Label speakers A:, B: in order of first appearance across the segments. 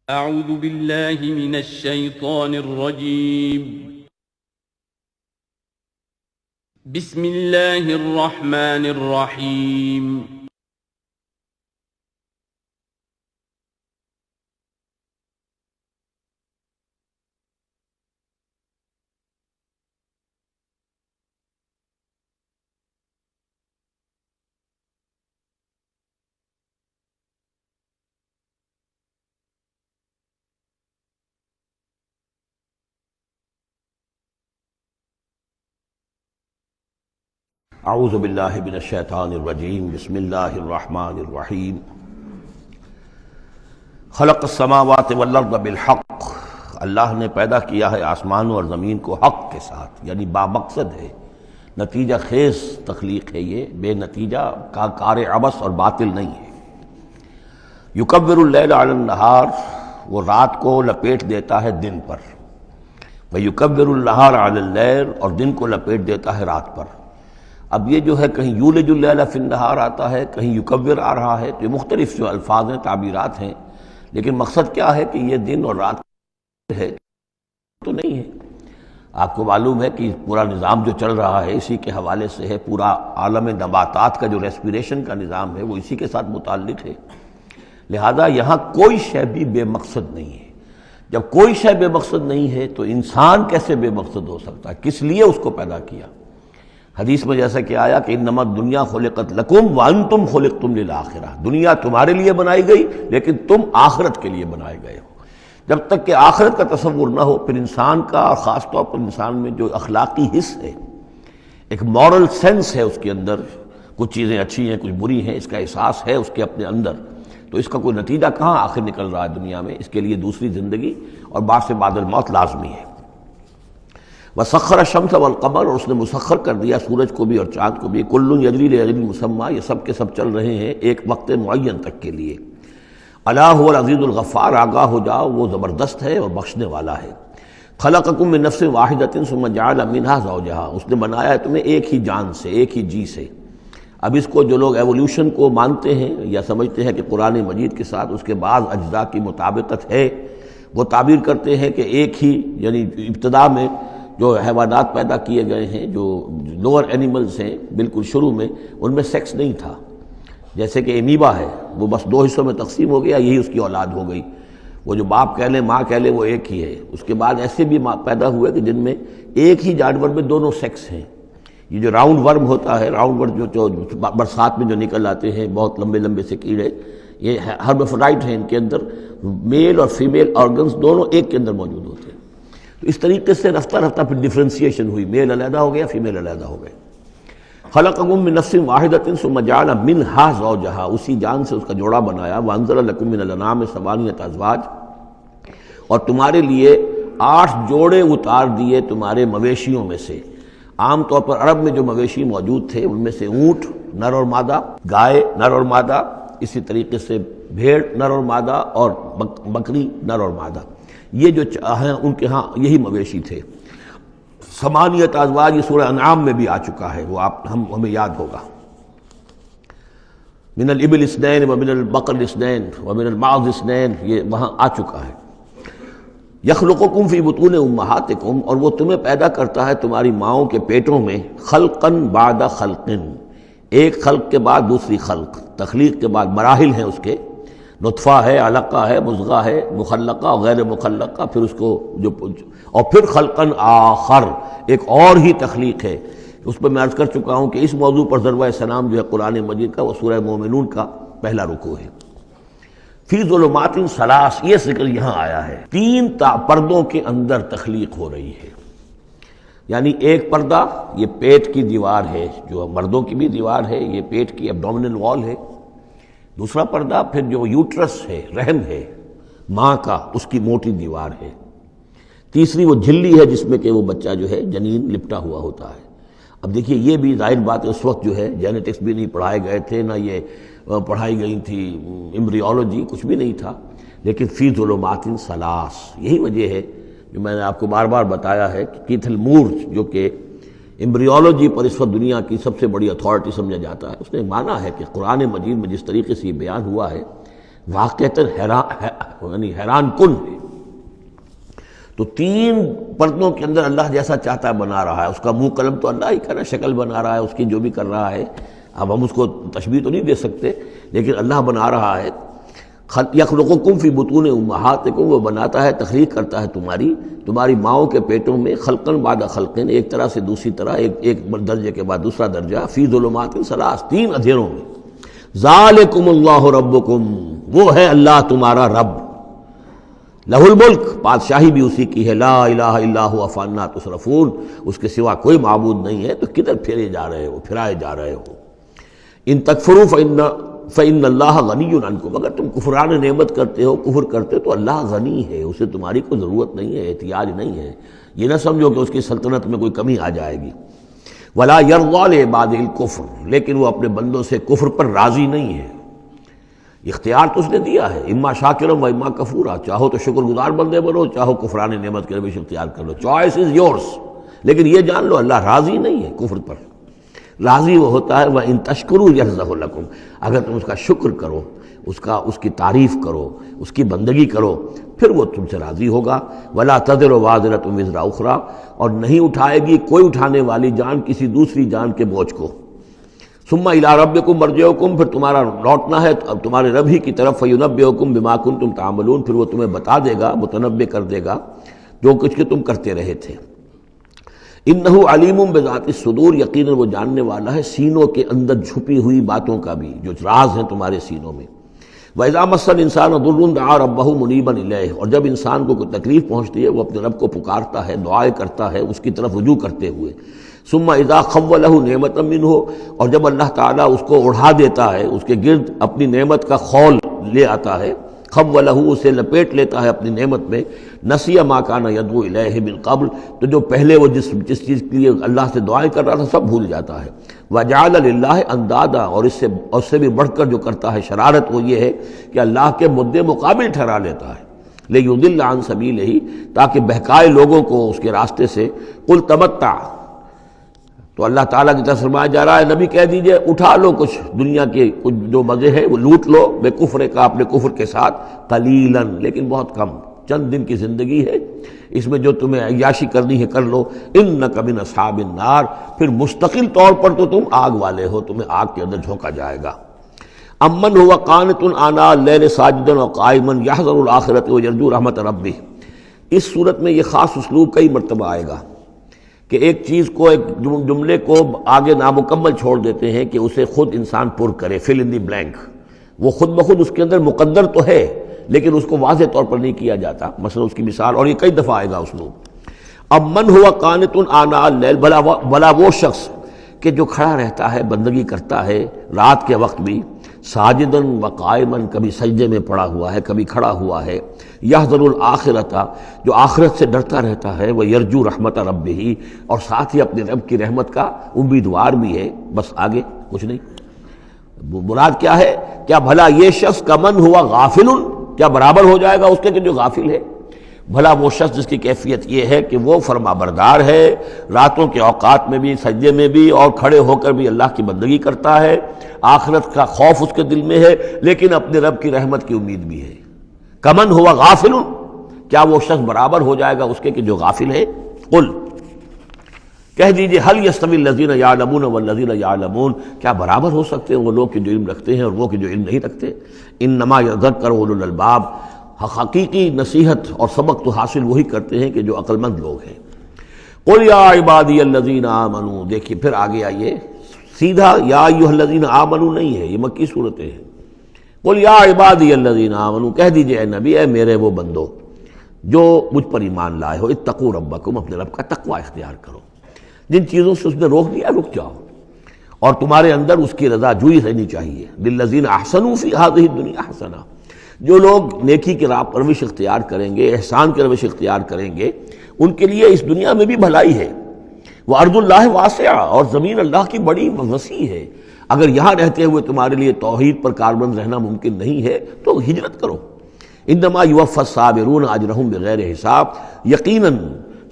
A: أعوذ بالله من الشيطان الرجيم. بسم الله الرحمن الرحيم.
B: اعوذ باللہ من الشیطان الرجیم بسم اللہ الرحمن الرحیم خلق السماوات والارض بالحق، اللہ نے پیدا کیا ہے آسمانوں اور زمین کو حق کے ساتھ، یعنی بامقصد ہے، نتیجہ خیز تخلیق ہے، یہ بے نتیجہ کا کار عبث اور باطل نہیں ہے۔ یکور اللیل علی النہار، وہ رات کو لپیٹ دیتا ہے دن پر، ویکور النہار علی اللیل، اور دن کو لپیٹ دیتا ہے رات پر۔ اب یہ جو ہے کہیں یولج اللیل فی النہار آتا ہے، کہیں یکور آ رہا ہے، تو یہ مختلف جو الفاظ ہیں، تعبیرات ہیں، لیکن مقصد کیا ہے کہ یہ دن اور رات ہے تو نہیں ہے۔ آپ کو معلوم ہے کہ پورا نظام جو چل رہا ہے اسی کے حوالے سے ہے، پورا عالم نباتات کا جو ریسپیریشن کا نظام ہے وہ اسی کے ساتھ متعلق ہے، لہذا یہاں کوئی شے بھی بے مقصد نہیں ہے۔ جب کوئی شے بے مقصد نہیں ہے تو انسان کیسے بے مقصد ہو سکتا ہے؟ کس لیے اس کو پیدا کیا؟ حدیث میں جیسا کہ آیا کہ انما الدنیا خلقت لکم وانتم خلقتم للآخرہ، دنیا تمہارے لیے بنائی گئی لیکن تم آخرت کے لیے بنائے گئے ہو۔ جب تک کہ آخرت کا تصور نہ ہو پھر انسان کا، اور خاص طور پر انسان میں جو اخلاقی حص ہے، ایک مورل سینس ہے اس کے اندر، کچھ چیزیں اچھی ہیں کچھ بری ہیں، اس کا احساس ہے اس کے اپنے اندر، تو اس کا کوئی نتیجہ کہاں آخر نکل رہا ہے دنیا میں؟ اس کے لیے دوسری زندگی اور بعد سے بعد الموت لازمی ہے۔ وسخر الشمس والقمر، اور اس نے مسخر کر دیا سورج کو بھی اور چاند کو بھی، کل یجری لاجل مسمى، یہ سب کے سب چل رہے ہیں ایک وقت معین تک کے لیے۔ الا هو العزیز الغفار، آگاہ ہو جاؤ وہ زبردست ہے اور بخشنے والا ہے۔ خلقکم من نفس واحدۃ ثم جعل منها زوجها، اس نے بنایا ہے تمہیں ایک ہی جان سے، ایک ہی جی سے۔ اب اس کو جو لوگ ایولیوشن کو مانتے ہیں یا سمجھتے ہیں کہ قرآن مجید کے ساتھ اس کے بعض اجزاء کی مطابقت ہے، وہ تعبیر کرتے ہیں کہ ایک ہی، یعنی ابتدا میں جو حیوانات پیدا کیے گئے ہیں، جو لوور اینیملز ہیں، بالکل شروع میں ان میں سیکس نہیں تھا، جیسے کہ امیبا ہے، وہ بس دو حصوں میں تقسیم ہو گیا، یہی اس کی اولاد ہو گئی، وہ جو باپ کہہ لیں ماں کہہ لیں وہ ایک ہی ہے۔ اس کے بعد ایسے بھی پیدا ہوئے کہ جن میں ایک ہی جانور میں دونوں سیکس ہیں۔ یہ جو راؤنڈ ورم ہوتا ہے، راؤنڈ ورم جو برسات میں جو نکل آتے ہیں بہت لمبے لمبے سے کیڑے، یہ ہرمفرائٹ ہیں، ان کے اندر میل اور فیمیل آرگنز دونوں ایک کے اندر موجود ہوتے ہیں۔ تو اس طریقے سے رفتہ رفتہ پھر ڈفرینسیشن ہوئی، میل علیحدہ ہو گیا، فیمیل علیحدہ ہو گئے۔ خلقکم من نفس واحدۃ ثم جعل منها زوجها، اسی جان سے اس کا جوڑا بنایا۔ وانزل لکم من الانعام ثمانیۃ ازواج، اور تمہارے لیے 8 جوڑے اتار دیے تمہارے مویشیوں میں سے۔ عام طور پر عرب میں جو مویشی موجود تھے ان میں سے اونٹ نر اور مادہ، گائے نر اور مادہ، اسی طریقے سے بھیڑ نر اور مادہ، اور بکری نر اور مادہ، یہ جو ہیں ان کے ہاں یہی مویشی تھے۔ ثمانیۃ ازواج یہ سورہ انعام میں بھی آ چکا ہے، وہ ہمیں یاد ہوگا۔ من الابل اثنین ومن البقر اثنین ومن الماعز اثنین، یہ وہاں آ چکا ہے۔ یخلقکم فی بطون امہاتکم، اور وہ تمہیں پیدا کرتا ہے تمہاری ماؤں کے پیٹوں میں، خلقا بعد خلق، ایک خلق کے بعد دوسری خلق، تخلیق کے بعد مراحل ہیں اس کے، نطفہ ہے، علقہ ہے، مضغہ ہے، مخلقہ اور غیر مخلقہ، پھر اس کو جو، اور پھر خلقاً آخر، ایک اور ہی تخلیق ہے۔ اس پر میں عرض کر چکا ہوں کہ اس موضوع پر ضربہ سلام جو ہے قرآن مجید کا، وہ سورہ مومنون کا پہلا رکوع ہے۔ فی ظلمات ثلاث، یہ ذکر یہاں آیا ہے، 3 پردوں کے اندر تخلیق ہو رہی ہے۔ یعنی ایک پردہ یہ پیٹ کی دیوار ہے، جو مردوں کی بھی دیوار ہے، یہ پیٹ کی ایبڈومینل وال ہے۔ دوسرا پردہ پھر جو یوٹرس ہے، رحم ہے ماں کا، اس کی موٹی دیوار ہے۔ تیسری وہ جھلی ہے جس میں کہ وہ بچہ جو ہے جنین لپٹا ہوا ہوتا ہے۔ اب دیکھیے یہ بھی ظاہر بات ہے، اس وقت جو ہے جینیٹکس بھی نہیں پڑھائے گئے تھے، نہ یہ پڑھائی گئی تھی ایمبریولوجی، کچھ بھی نہیں تھا، لیکن فی ظلمات ثلاث، یہی وجہ ہے جو میں نے آپ کو بار بار بتایا ہے کہ کیتھل مور، جو کہ ایمبریولوجی پر اس وقت دنیا کی سب سے بڑی اتھارٹی سمجھا جاتا ہے، اس نے مانا ہے کہ قرآن مجید میں جس طریقے سے یہ بیان ہوا ہے واقعتاً حیران کن ہے۔ تو تین پردوں کے اندر اللہ جیسا چاہتا ہے بنا رہا ہے، اس کا منہ قلم تو اللہ ہی کا نا، شکل بنا رہا ہے اس کی جو بھی کر رہا ہے، اب ہم اس کو تشبیہ تو نہیں دے سکتے، لیکن اللہ بنا رہا ہے۔ یخلقکم فی بطون امہاتکم، وہ بناتا ہے، تخلیق کرتا ہے تمہاری ماؤں کے پیٹوں میں، خلقن بعد خلقن، ایک طرح سے دوسری طرح، ایک درجے کے بعد دوسرا درجہ، فی ظلمات ثلاث، تین اندھیروں میں۔ ذالکم اللہ ربکم، وہ ہے اللہ تمہارا رب، لہ الملک، بادشاہی بھی اسی کی ہے، لا الہ الا ہوا فانا تصرفون، اس کے سوا کوئی معبود نہیں ہے، تو کدھر پھرائے جا رہے ہو۔ ان تکفروا فإن اللہ غنی عنکم، اگر تم کفران نعمت کرتے ہو، کفر کرتے ہو، تو اللہ غنی ہے، اسے تمہاری کوئی ضرورت نہیں ہے، احتیاج نہیں ہے، یہ نہ سمجھو کہ اس کی سلطنت میں کوئی کمی آ جائے گی۔ ولا یرضی لعبادہ الکفر، لیکن وہ اپنے بندوں سے کفر پر راضی نہیں ہے، اختیار تو اس نے دیا ہے، اما شاکرا و اما کفورا، چاہو تو شکر گزار بندے بنو، چاہو کفران نعمت کے روش اختیار کر لو، چوائس از یورس، لیکن یہ جان لو اللہ راضی نہیں ہے کفر پر، راضی وہ ہوتا ہے وَإِن تَشْكُرُوا يَرْضَهُ لَكُمْ، اگر تم اس کا شکر کرو، اس کی تعریف کرو، اس کی بندگی کرو، پھر وہ تم سے راضی ہوگا۔ وَلَا تَزِرُ وَازِرَةٌ وِزْرَ أُخْرَىٰ، اور نہیں اٹھائے گی کوئی اٹھانے والی جان کسی دوسری جان کے بوجھ کو۔ ثُمَّ إِلَىٰ رَبِّكُمْ مَرْجِعُكُمْ، پھر تمہارا لوٹنا ہے اب تمہارے رب ہی کی طرف، فَيُنَبِّئُكُمْ بِمَا كُنتُمْ تَعْمَلُونَ، پھر وہ تمہیں بتا دے گا، متنبع کر دے گا جو کچھ کہ تم کرتے رہے تھے۔ انہ علیم بذات الصدور، یقیناً وہ جاننے والا ہے سینوں کے اندر چھپی ہوئی باتوں کا بھی، جو راز ہیں تمہارے سینوں میں۔ وَإِذَا مَسَّ الْإِنسَانَ ضُرٌّ دَعَا رَبَّهُ مُنِيبًا إِلَيْهِ، اور جب انسان کو کوئی تکلیف پہنچتی ہے وہ اپنے رب کو پکارتا ہے، دعائیں کرتا ہے اس کی طرف رجوع کرتے ہوئے۔ ثم اذا خوله نعمتا منه، اور جب اللہ تعالیٰ اس کو اڑا دیتا ہے، اس کے گرد اپنی نعمت کا خول لے آتا ہے، خوله، اسے لپیٹ لیتا ہے اپنی نعمت میں، نسی ما کان یدعو الیہ من قبل، تو جو پہلے وہ جس چیز کے لیے اللہ سے دعائیں کر رہا تھا سب بھول جاتا ہے۔ وجعل للہ اندادا، اور اس سے بھی بڑھ کر جو کرتا ہے شرارت وہ یہ ہے کہ اللہ کے مدے مقابل ٹھہرا لیتا ہے، لیضل عن سبیلہ، تاکہ بہکائے لوگوں کو اس کے راستے سے۔ قل تمتع، تو اللہ تعالیٰ کی طرف فرمایا جا رہا ہے نبی کہہ دیجئے اٹھا لو کچھ دنیا کے کچھ جو مزے ہیں وہ لوٹ لو، بے کفر کا، اپنے کفر کے ساتھ، قلیلاً، لیکن بہت کم، چند دن کی زندگی ہے، اس میں جو تمہیں عیاشی کرنی ہے کر لو۔ انک من اصحاب النار، پھر مستقل طور پر تو تم آگ والے ہو، تمہیں آگ کے اندر جھونکا جائے گا۔ امن هو قانت آناء اللیل ساجدا وقائما یحذر الآخرۃ ویرجو رحمت ربہ، اس صورت میں یہ خاص اسلوب کئی مرتبہ آئے گا کہ ایک چیز کو، ایک جملے کو آگے نامکمل چھوڑ دیتے ہیں کہ اسے خود انسان پر کرے، فل ان دی بلینک، وہ خود بخود اس کے اندر مقدر تو ہے لیکن اس کو واضح طور پر نہیں کیا جاتا، مثلا اس کی مثال، اور یہ کئی دفعہ آئے گا اسلوب۔ اب من ہوا قانت آناء اللیل، بھلا وہ شخص کہ جو کھڑا رہتا ہے، بندگی کرتا ہے رات کے وقت بھی، ساجدن و قائمن، کبھی سجدے میں پڑا ہوا ہے کبھی کھڑا ہوا ہے، یحذر الآخرۃ، جو آخرت سے ڈرتا رہتا ہے، وہ یرجو رحمت ربہ، اور ساتھ ہی اپنے رب کی رحمت کا امیدوار بھی ہے، بس آگے کچھ نہیں۔ مراد کیا ہے؟ کیا بھلا یہ شخص کمن ہوا غافل، کیا برابر ہو جائے گا اس کے کہ جو غافل ہے؟ بھلا وہ شخص جس کی کیفیت یہ ہے کہ وہ فرما بردار ہے، راتوں کے اوقات میں بھی، سجدے میں بھی، اور کھڑے ہو کر بھی اللہ کی بندگی کرتا ہے، آخرت کا خوف اس کے دل میں ہے، لیکن اپنے رب کی رحمت کی امید بھی ہے۔ کمن ہوا غافل، کیا وہ شخص برابر ہو جائے گا اس کے کہ جو غافل ہے؟ قل، کہہ دیجئے، حل یستوی الذین یعلمون والذین یعلمون، کیا برابر ہو سکتے ہیں وہ لوگ کہ جو علم رکھتے ہیں اور وہ کہ جو علم نہیں رکھتے؟ انما یذکر اولو الالباب، حقیقی نصیحت اور سبق تو حاصل وہی کرتے ہیں کہ جو عقل مند لوگ ہیں۔ قل یا عبادی الذین آمنوا، دیکھیے پھر آگے آئیے، سیدھا یا ایھا الذین آمنوا نہیں ہے، یہ مکی صورتیں ہیں۔ قل یا عبادی الذین آمنوا، کہہ دیجئے اے نبی، اے میرے وہ بندو جو مجھ پر ایمان لائے ہو، اتقوا ربکم، اپنے رب کا تقوی اختیار کرو، جن چیزوں سے اس نے روک دیا رک جاؤ، اور تمہارے اندر اس کی رضا جوئی رہنی چاہیے۔ للذین احسنوا فی ہذہ الدنیا حسنہ، جو لوگ نیکی کی راہ پر روش اختیار کریں گے، احسان کی روش اختیار کریں گے، ان کے لیے اس دنیا میں بھی بھلائی ہے۔ وَأَرْضُ اللَّهِ وَاسِعَةٌ، اور زمین اللہ کی بڑی وسیع ہے، اگر یہاں رہتے ہوئے تمہارے لیے توحید پر کاربند رہنا ممکن نہیں ہے تو ہجرت کرو۔ انما یوفی الصابرون اجرہم بغیر حساب، یقیناً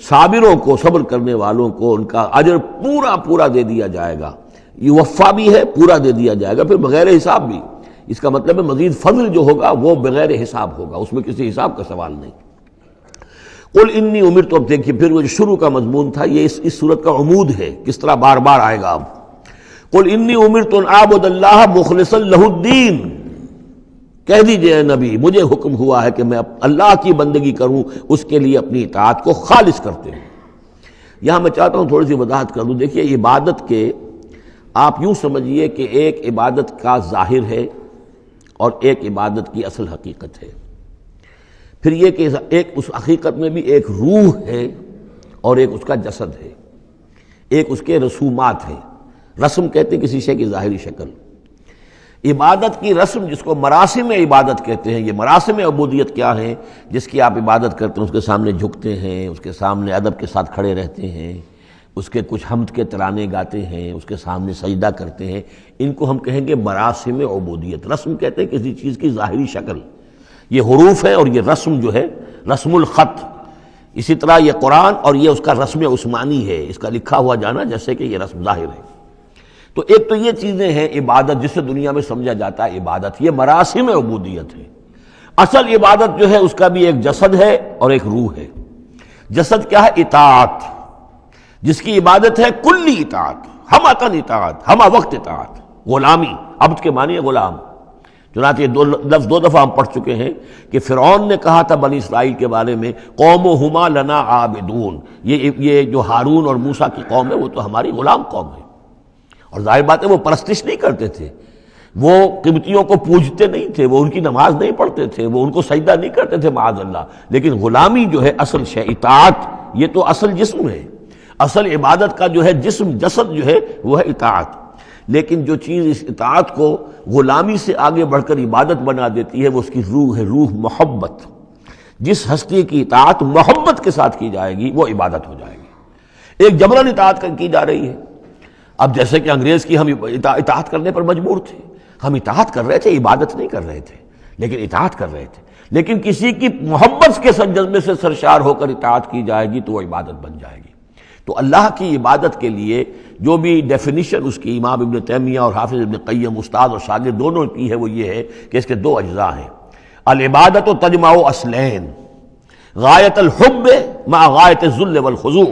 B: صابروں کو، صبر کرنے والوں کو ان کا اجر پورا پورا دے دیا جائے گا، یوفا بھی ہے، پورا دے دیا جائے گا، پھر بغیر حساب بھی، اس کا مطلب ہے مزید فضل جو ہوگا وہ بغیر حساب ہوگا، اس میں کسی حساب کا سوال نہیں۔ قل انی امرت، اب دیکھیے پھر وہ جو شروع کا مضمون تھا یہ اس صورت کا عمود ہے، کس طرح بار بار آئے گا اب۔ قل انی امرت ان اعبد اللہ مخلصا لہ الدین، کہہ دیجئے اے نبی مجھے حکم ہوا ہے کہ میں اللہ کی بندگی کروں، اس کے لیے اپنی اطاعت کو خالص کرتے ہوں۔ یہاں میں چاہتا ہوں تھوڑی سی وضاحت کر دوں۔ دیکھیے عبادت کے آپ یوں سمجھیے کہ ایک عبادت کا ظاہر ہے اور ایک عبادت کی اصل حقیقت ہے، پھر یہ کہ ایک اس حقیقت میں بھی ایک روح ہے اور ایک اس کا جسد ہے، ایک اس کے رسومات ہیں۔ رسم کہتے ہیں کسی شے کی ظاہری شکل۔ عبادت کی رسم جس کو مراسم عبادت کہتے ہیں، یہ مراسم عبودیت کیا ہیں؟ جس کی آپ عبادت کرتے ہیں، اس کے سامنے جھکتے ہیں، اس کے سامنے ادب کے ساتھ کھڑے رہتے ہیں، اس کے کچھ حمد کے ترانے گاتے ہیں، اس کے سامنے سجدہ کرتے ہیں، ان کو ہم کہیں گے مراسم عبودیت۔ رسم کہتے ہیں کسی چیز کی ظاہری شکل، یہ حروف ہے اور یہ رسم جو ہے رسم الخط، اسی طرح یہ قرآن اور یہ اس کا رسم عثمانی ہے، اس کا لکھا ہوا جانا جیسے کہ یہ رسم ظاہر ہے۔ تو ایک تو یہ چیزیں ہیں عبادت جسے دنیا میں سمجھا جاتا ہے عبادت، یہ مراسم عبودیت ہے۔ اصل عبادت جو ہے اس کا بھی ایک جسد ہے اور ایک روح ہے۔ جسد کیا ہے؟ اطاعت، جس کی عبادت ہے کلی اطاعت، ہم عطن اطاعت، ہم وقت اطاعت، غلامی، عبد کے معنی ہے غلام۔ چنانچہ یہ لفظ دو دفعہ ہم پڑھ چکے ہیں کہ فرعون نے کہا تھا بنی اسرائیل کے بارے میں قومہما لنا عابدون، یہ جو ہارون اور موسیٰ کی قوم ہے وہ تو ہماری غلام قوم ہے۔ اور ظاہر بات ہے وہ پرستش نہیں کرتے تھے، وہ قبطیوں کو پوجتے نہیں تھے، وہ ان کی نماز نہیں پڑھتے تھے، وہ ان کو سجدہ نہیں کرتے تھے معاذ اللہ، لیکن غلامی جو ہے اصل شے، اطاعت یہ تو اصل جسم ہے، اصل عبادت کا جو ہے جسم جسد جو ہے وہ ہے اطاعت۔ لیکن جو چیز اس اطاعت کو غلامی سے آگے بڑھ کر عبادت بنا دیتی ہے وہ اس کی روح ہے، روح محبت۔ جس ہستی کی اطاعت محبت کے ساتھ کی جائے گی وہ عبادت ہو جائے گی۔ ایک جبراً اطاعت کی جا رہی ہے، اب جیسے کہ انگریز کی ہم اطاعت کرنے پر مجبور تھے، ہم اطاعت کر رہے تھے، عبادت نہیں کر رہے تھے لیکن اطاعت کر رہے تھے، لیکن کسی کی محبت کے جذبے سے سرشار ہو کر اطاعت کی جائے گی تو وہ عبادت بن جائے گی۔ تو اللہ کی عبادت کے لیے جو بھی ڈیفینیشن اس کی امام ابن تیمیہ اور حافظ ابن قیم استاد اور شاگرد دونوں کی ہے وہ یہ ہے کہ اس کے دو اجزاء ہیں۔ العبادت تجمع اصلین، غایت الحب مع غایت الذل والخضوع،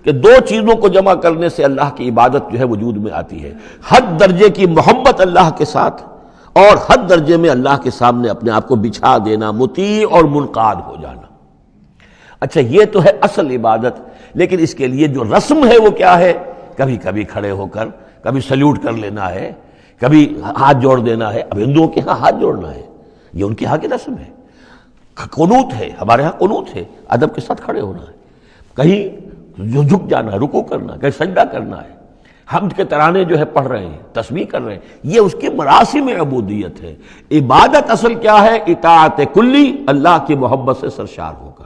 B: کہ دو چیزوں کو جمع کرنے سے اللہ کی عبادت جو ہے وجود میں آتی ہے، حد درجے کی محبت اللہ کے ساتھ اور حد درجے میں اللہ کے سامنے اپنے آپ کو بچھا دینا، مطیع اور منقاد ہو جانا۔ اچھا یہ تو ہے اصل عبادت، لیکن اس کے لیے جو رسم ہے وہ کیا ہے؟ کبھی کبھی کھڑے ہو کر کبھی سلیوٹ کر لینا ہے، کبھی ہاتھ جوڑ دینا ہے۔ اب ہندوؤں کے ہاں ہاتھ جوڑنا ہے، یہ ان کے ہاں کی رسم ہے۔ قنوت ہے، ہمارے ہاں قنوت ہے، ادب کے ساتھ کھڑے ہونا ہے، کہیں جو جھک جانا ہے، رکوع کرنا ہے، کہیں سجدہ کرنا ہے، حمد کے ترانے جو ہے پڑھ رہے ہیں، تسبیح کر رہے ہیں، یہ اس کی مراسم عبودیت ہے۔ عبادت اصل کیا ہے؟ اطاعت کلی، اللہ کی محبت سے سرشار ہو کر۔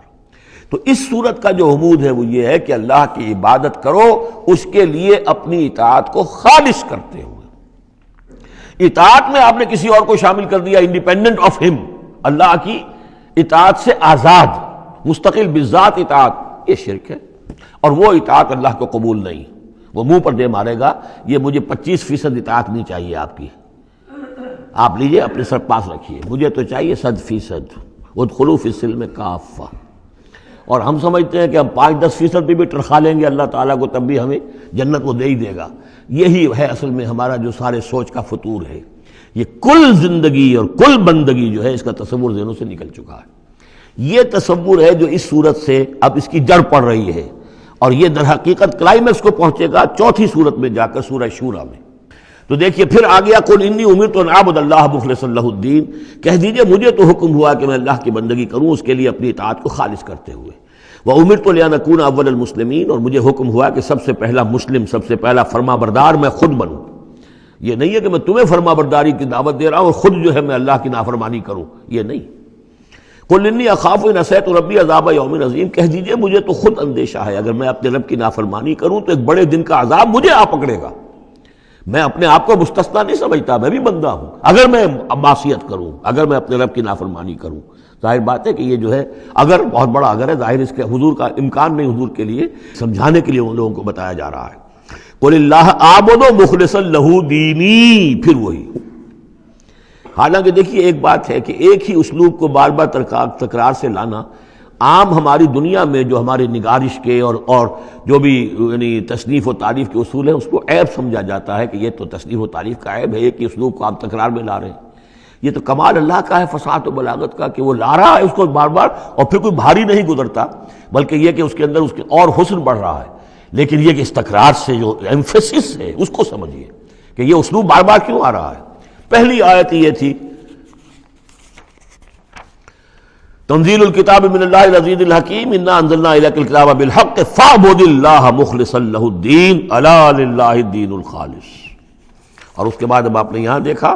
B: تو اس صورت کا جو عمود ہے وہ یہ ہے کہ اللہ کی عبادت کرو اس کے لیے اپنی اطاعت کو خالص کرتے ہوئے۔ اطاعت میں آپ نے کسی اور کو شامل کر دیا، انڈیپینڈنٹ آف ہم، اللہ کی اطاعت سے آزاد مستقل بذات اطاعت، یہ شرک ہے، اور وہ اطاعت اللہ کو قبول نہیں۔ وہ منہ پر دے مارے گا یہ مجھے 25% اطاعت نہیں چاہیے آپ کی، آپ لیجئے اپنے سر پاس رکھیے، مجھے تو چاہیے 100%۔ ادخلوا فی السلم کافہ، اور ہم سمجھتے ہیں کہ ہم 5-10% بھی ٹرخا لیں گے اللہ تعالیٰ کو تب بھی ہمیں جنت وہ دے ہی دے گا۔ یہی ہے اصل میں ہمارا جو سارے سوچ کا فطور ہے، یہ کل زندگی اور کل بندگی جو ہے اس کا تصور ذہنوں سے نکل چکا ہے۔ یہ تصور ہے جو اس صورت سے اب اس کی جڑ پڑ رہی ہے، اور یہ در حقیقت کلائمیکس کو پہنچے گا چوتھی صورت میں جا کر سورہ شورى میں۔ تو دیکھیے پھر آ گیا قل انی امرت ان اعبد اللہ مخلصا لہ الدین، کہہ دیجئے مجھے تو حکم ہوا کہ میں اللہ کی بندگی کروں اس کے لیے اپنی اطاعت کو خالص کرتے ہوئے۔ وامرت لان اکون اول المسلمین، اور مجھے حکم ہوا کہ سب سے پہلا مسلم، سب سے پہلا فرما بردار میں خود بنوں۔ یہ نہیں ہے کہ میں تمہیں فرما برداری کی دعوت دے رہا ہوں اور خود جو ہے میں اللہ کی نافرمانی کروں، یہ نہیں۔ قل انی اخاف ان عصیت ربی عذاب یوم عظیم، کہہ دیجئے مجھے تو خود اندیشہ ہے اگر میں اپنے رب کی نافرمانی کروں تو ایک بڑے دن کا عذاب مجھے آ پکڑے گا۔ میں اپنے آپ کو مستثنیٰ نہیں سمجھتا، میں بھی بندہ ہوں، اگر میں معصیت کروں، اگر میں اپنے رب کی نافرمانی کروں۔ ظاہر بات ہے کہ یہ جو ہے اگر بہت بڑا اگر ہے، ظاہر اس کے حضور کا امکان نہیں، حضور کے لیے سمجھانے کے لیے ان لوگوں کو بتایا جا رہا ہے۔ قل اللہ اعبد مخلصا لہ دینی، پھر وہی حالانکہ دیکھیے ایک بات ہے کہ ایک ہی اسلوب کو بار بار تکرار سے لانا عام ہماری دنیا میں جو ہمارے نگارش کے اور جو بھی یعنی تصنیف و تعریف کے اصول ہیں اس کو عیب سمجھا جاتا ہے کہ یہ تو تصنیف و تعریف کا عیب ہے کہ اسلوب کو آپ تکرار میں لا رہے ہیں. یہ تو کمال اللہ کا ہے فصاحت و بلاغت کا کہ وہ لا رہا ہے اس کو بار بار اور پھر کوئی بھاری نہیں گزرتا، بلکہ یہ کہ اس کے اندر اس کے اور حسن بڑھ رہا ہے. لیکن یہ کہ اس تکرار سے جو ایمفیسس ہے اس کو سمجھیے کہ یہ اسلوب بار بار کیوں آ رہا ہے. پہلی آیت یہ تھی تنزیل الکتاب من اللہ العزیز الحکیم انا انزلنا الیک الکتاب بالحق فاعبد اللہ مخلصا لہ الدین الا للہ الدین الخالص. اور اس کے بعد اب آپ نے یہاں دیکھا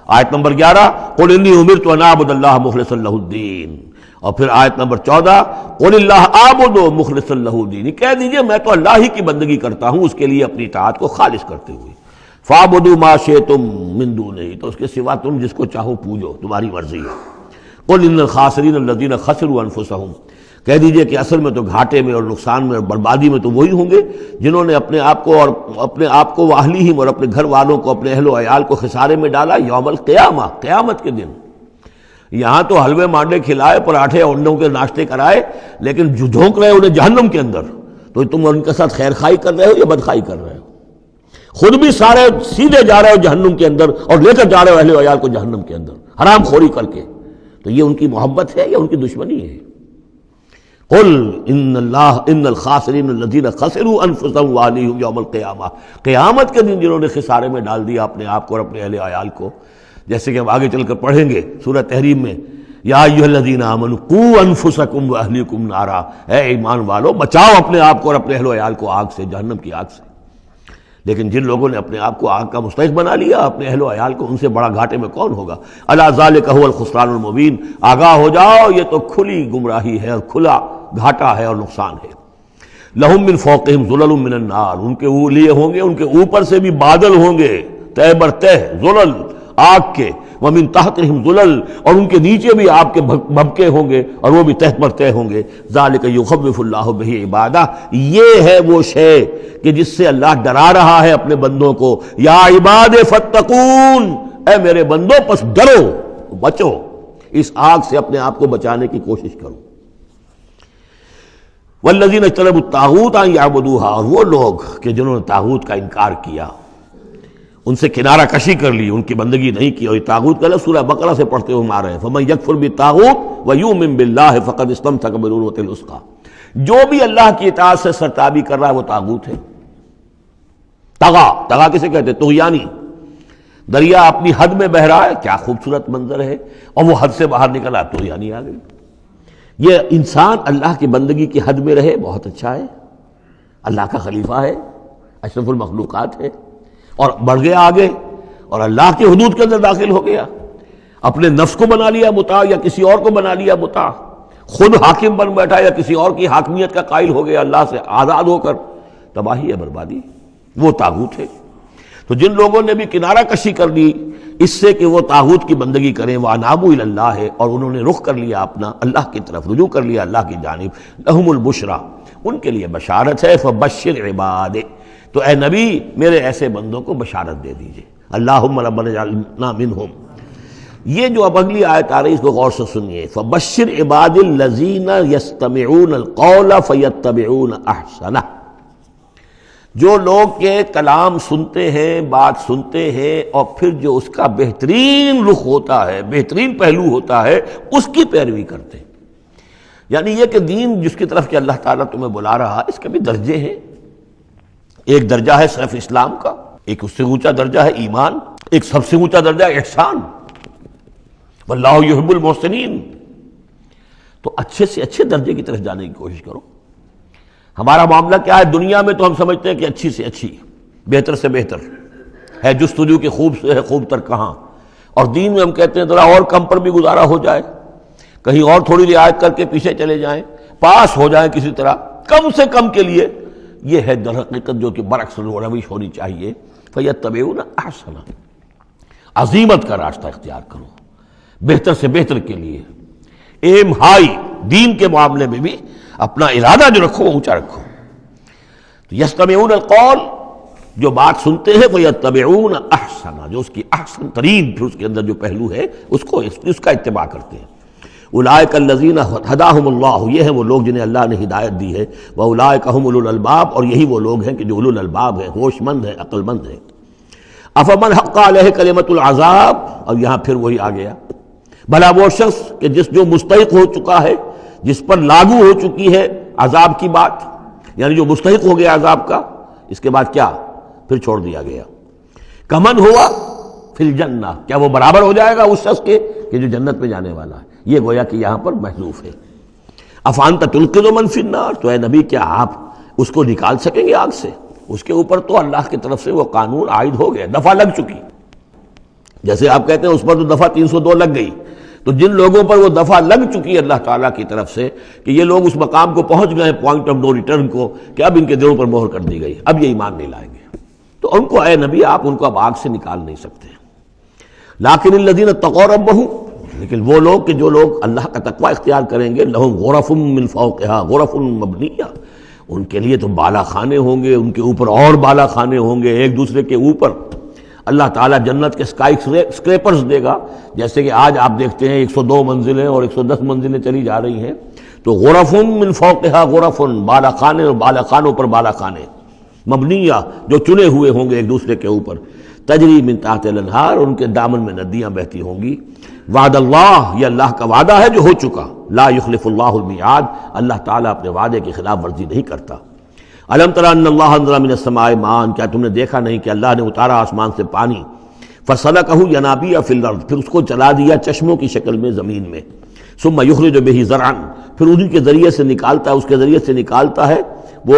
B: آیت نمبر 11 قل انی امرت ان اعبد اللہ مخلصا لہ الدین، اور پھر آیت نمبر 14 قل اللہ اعبد مخلصا لہ الدین، کہہ دیجئے میں تو اللہ ہی کی بندگی کرتا ہوں اس کے لیے اپنی اطاعت کو خالص کرتے ہوئے. فاعبدوا ما شئتم من دونہ، تو اس کے سوا تم جس کو چاہو پوجو، تمہاری مرضی ہے. قل ان الخاسرین الذین خسروا انفسهم، کہہ دیجئے کہ اصل میں تو گھاٹے میں اور نقصان میں اور بربادی میں تو وہی ہوں گے جنہوں نے اپنے آپ کو واہلیہم اور اپنے گھر والوں کو اپنے اہل و عیال کو خسارے میں ڈالا یوم القیامہ، قیامت کے دن. یہاں تو حلوے مانڈے کھلائے، پراٹھے انڈوں کے ناشتے کرائے، لیکن جو جھونک رہے انہیں جہنم کے اندر، تو تم ان کے ساتھ خیر خائی کر رہے ہو یا بدخائی کر رہے ہو؟ خود بھی سارے سیدھے جا رہے ہو جہنم کے اندر اور لے کر جا رہے ہو اہل و عیال کو جہنم کے اندر حرام خوری کر کے. تو یہ ان کی محبت ہے یا ان کی دشمنی ہے؟ قل ان الخاسرین الذین خسروا انفسهم واہلیہم یوم القیامہ، قیامت کے دن جنہوں نے خسارے میں ڈال دیا اپنے آپ کو اور اپنے اہل عیال کو. جیسے کہ ہم آگے چل کر پڑھیں گے سورہ تحریم میں یا ایھا الذین آمنوا قوا انفسکم واہلیکم نارا، اے ایمان والو بچاؤ اپنے آپ کو اور اپنے اہل و عیال کو آگ سے، جہنم کی آگ سے. لیکن جن لوگوں نے اپنے آپ کو آگ کا مستحق بنا لیا اپنے اہل و عیال کو، ان سے بڑا گھاٹے میں کون ہوگا. الا ذالک هو الخسران المبین، آگاہ ہو جاؤ یہ تو کھلی گمراہی ہے اور کھلا گھاٹا ہے اور نقصان ہے. لہم من فوقہم ظلل من النار، ان کے لیے ہوں گے ان کے اوپر سے بھی بادل ہوں گے تہ بر تہ، ظلل آگ کے، ومن تحتہم ظلل، اور ان کے نیچے بھی آگ کے بھبکے ہوں گے اور وہ بھی تہ پر تہ ہوں گے. ذالک یخوف اللہ بہ عبادہ، یہ ہے وہ شے کہ جس سے اللہ ڈرا رہا ہے اپنے بندوں کو. یا عباد فاتقون، اے میرے بندوں پس ڈرو، بچو، اس آگ سے اپنے آپ کو بچانے کی کوشش کرو. والذین اجتنبوا الطاغوت ان یعبدوها، اور وہ لوگ کہ جنہوں نے طاغوت کا انکار کیا، ان سے کنارہ کشی کر لی، ان کی بندگی نہیں کی. اور یہ طاغوت کا سورہ بقرہ سے پڑھتے ہوئے آ رہے ہیں فمن یکفر بالطاغوت ویؤمن باللہ فقد استمسک بالعروۃ الوثقی، جو بھی اللہ کی اطاعت سے سرتابی کر رہا ہے وہ طاغوت ہے. طغا کسے کہتے ہیں؟ طغیانی. دریا اپنی حد میں بہ رہا ہے، کیا خوبصورت منظر ہے، اور وہ حد سے باہر نکلا طغیانی آ گئی. یہ انسان اللہ کی بندگی کی حد میں رہے بہت اچھا ہے، اللہ کا خلیفہ ہے، اشرف المخلوقات ہے، اور بڑھ گیا آگے اور اللہ کی حدود کے اندر داخل ہو گیا، اپنے نفس کو بنا لیا مطاع یا کسی اور کو بنا لیا مطاع، خود حاکم بن بیٹھا یا کسی اور کی حاکمیت کا قائل ہو گیا اللہ سے آزاد ہو کر، تباہی ہے، بربادی، وہ طاغوت ہے. تو جن لوگوں نے بھی کنارہ کشی کر لی اس سے کہ وہ طاغوت کی بندگی کریں، وَأَنَابُوا إِلَى اللَّهِ، اور انہوں نے رخ کر لیا اپنا اللہ کی طرف، رجوع کر لیا اللہ کی جانب، لَهُمُ الْبُشْرَى، ان کے لیے بشارت ہے. فَبَشِّرْ عِبَادِ، تو اے نبی میرے ایسے بندوں کو بشارت دے دیجئے. اللہم ربنا اجعلنا منہم. یہ جو اب اگلی آیت آ رہی اس کو غور سے سنیے. فَبَشِّرْ عِبَادِ الَّذِينَ يَسْتَمِعُونَ الْقَوْلَ فَيَتَّبِعُونَ أَحْسَنَهُ، جو لوگ کے کلام سنتے ہیں، بات سنتے ہیں، اور پھر جو اس کا بہترین رخ ہوتا ہے، بہترین پہلو ہوتا ہے، اس کی پیروی کرتے ہیں. یعنی یہ کہ دین جس کی طرف کہ اللہ تعالیٰ تمہیں بلا رہا اس کے بھی درجے ہیں. ایک درجہ ہے صرف اسلام کا، ایک اس سے اونچا درجہ ہے ایمان، ایک سب سے اونچا درجہ ہے احسان، واللہ یحب المحسنین. تو اچھے سے اچھے درجے کی طرف جانے کی کوشش کرو. ہمارا معاملہ کیا ہے؟ دنیا میں تو ہم سمجھتے ہیں کہ اچھی سے اچھی، بہتر سے بہتر ہے، جستجو کہ خوب سے ہے خوب تر کہاں. اور دین میں ہم کہتے ہیں ذرا اور کم پر بھی گزارا ہو جائے، کہیں اور تھوڑی رعایت کر کے پیچھے چلے جائیں، پاس ہو جائیں کسی طرح، کم سے کم کے لیے. یہ ہے در حقیقت جو کہ برعکس روش ہونی چاہیے. فَيَتَّبِعُونَ أَحْسَنَهُ، عزیمت کا راستہ اختیار کرو بہتر سے بہتر کے لیے. ایم ہائی، دین کے معاملے میں بھی اپنا ارادہ جو رکھو وہ اونچا رکھو. تو یستمعون القول، جو بات سنتے ہیں وہ یتبعون احسنا، جو اس کی احسن ترین پھر اس کے اندر جو پہلو ہے اس کا اتباع کرتے ہیں۔ اولئک الذین ہداہم اللہ، یہ ہیں وہ لوگ جنہیں اللہ نے ہدایت دی ہے، واولئک ھم اولو الالباب، اور یہی وہ لوگ ہیں کہ جو اولو الالباب ہیں، ہوش مند ہیں، عقل مند ہیں۔ افمن حق علیہ کلمۃ العذاب، اور یہاں پھر وہی آ گیا، بھلا وہ شخص کہ جو مستحق ہو چکا ہے، جس پر لاگو ہو چکی ہے عذاب کی بات، یعنی جو مستحق ہو گیا عذاب کا، اس کے بعد کیا پھر چھوڑ دیا گیا، کمن ہوا فی الجنہ، کیا وہ برابر ہو جائے گا اس شخص کے کہ جو جنت میں جانے والا ہے؟ یہ گویا کہ یہاں پر محذوف ہے۔ افانت تنقذ من فی النار، تو اے نبی کیا آپ اس کو نکال سکیں گے آگ سے؟ اس کے اوپر تو اللہ کی طرف سے وہ قانون عائد ہو گیا، دفعہ لگ چکی، جیسے آپ کہتے ہیں اس پر تو دفعہ 302 لگ گئی، تو جن لوگوں پر وہ دفعہ لگ چکی ہے اللہ تعالیٰ کی طرف سے کہ یہ لوگ اس مقام کو پہنچ گئے پوائنٹ آف نو ریٹرن کو، کہ اب ان کے دلوں پر مہر کر دی گئی، اب یہ ایمان نہیں لائیں گے، تو ان کو اے نبی آپ ان کو اب آگ سے نکال نہیں سکتے۔ لیکن الذین اتقوا ربہم، لیکن وہ لوگ کہ جو لوگ اللہ کا تقوی اختیار کریں گے، لہم غرف من فوقہا غرف مبنیہ، ان کے لیے تو بالا خانے ہوں گے، ان کے اوپر اور بالا خانے ہوں گے ایک دوسرے کے اوپر۔ اللہ تعالیٰ جنت کے اسکائی اسکریپرز دے گا، جیسے کہ آج آپ دیکھتے ہیں 102 منزلیں اور 110 منزلیں چلی جا رہی ہیں، تو غرف من فوقہا غرف، بالا خانے اور بالا خانوں پر بالا خانے، مبنیہ جو چنے ہوئے ہوں گے ایک دوسرے کے اوپر، تجری من تحت الانہار، ان کے دامن میں ندیاں بہتی ہوں گی۔ وعد اللہ، یہ اللہ کا وعدہ ہے جو ہو چکا، لا یخلف اللہ المیعاد، اللہ تعالیٰ اپنے وعدے کی خلاف ورزی نہیں کرتا۔ الم تر ان اللہ انزل من السماء ماء، کیا تم نے دیکھا نہیں کہ اللہ نے اتارا آسمان سے پانی، فسلکہ ینابیع فی الارض، پھر اس کو چلا دیا چشموں کی شکل میں زمین میں، ثم یخرج بہ زرعا، پھر انہی کے ذریعے سے نکالتا ہے، اس کے ذریعے سے نکالتا ہے وہ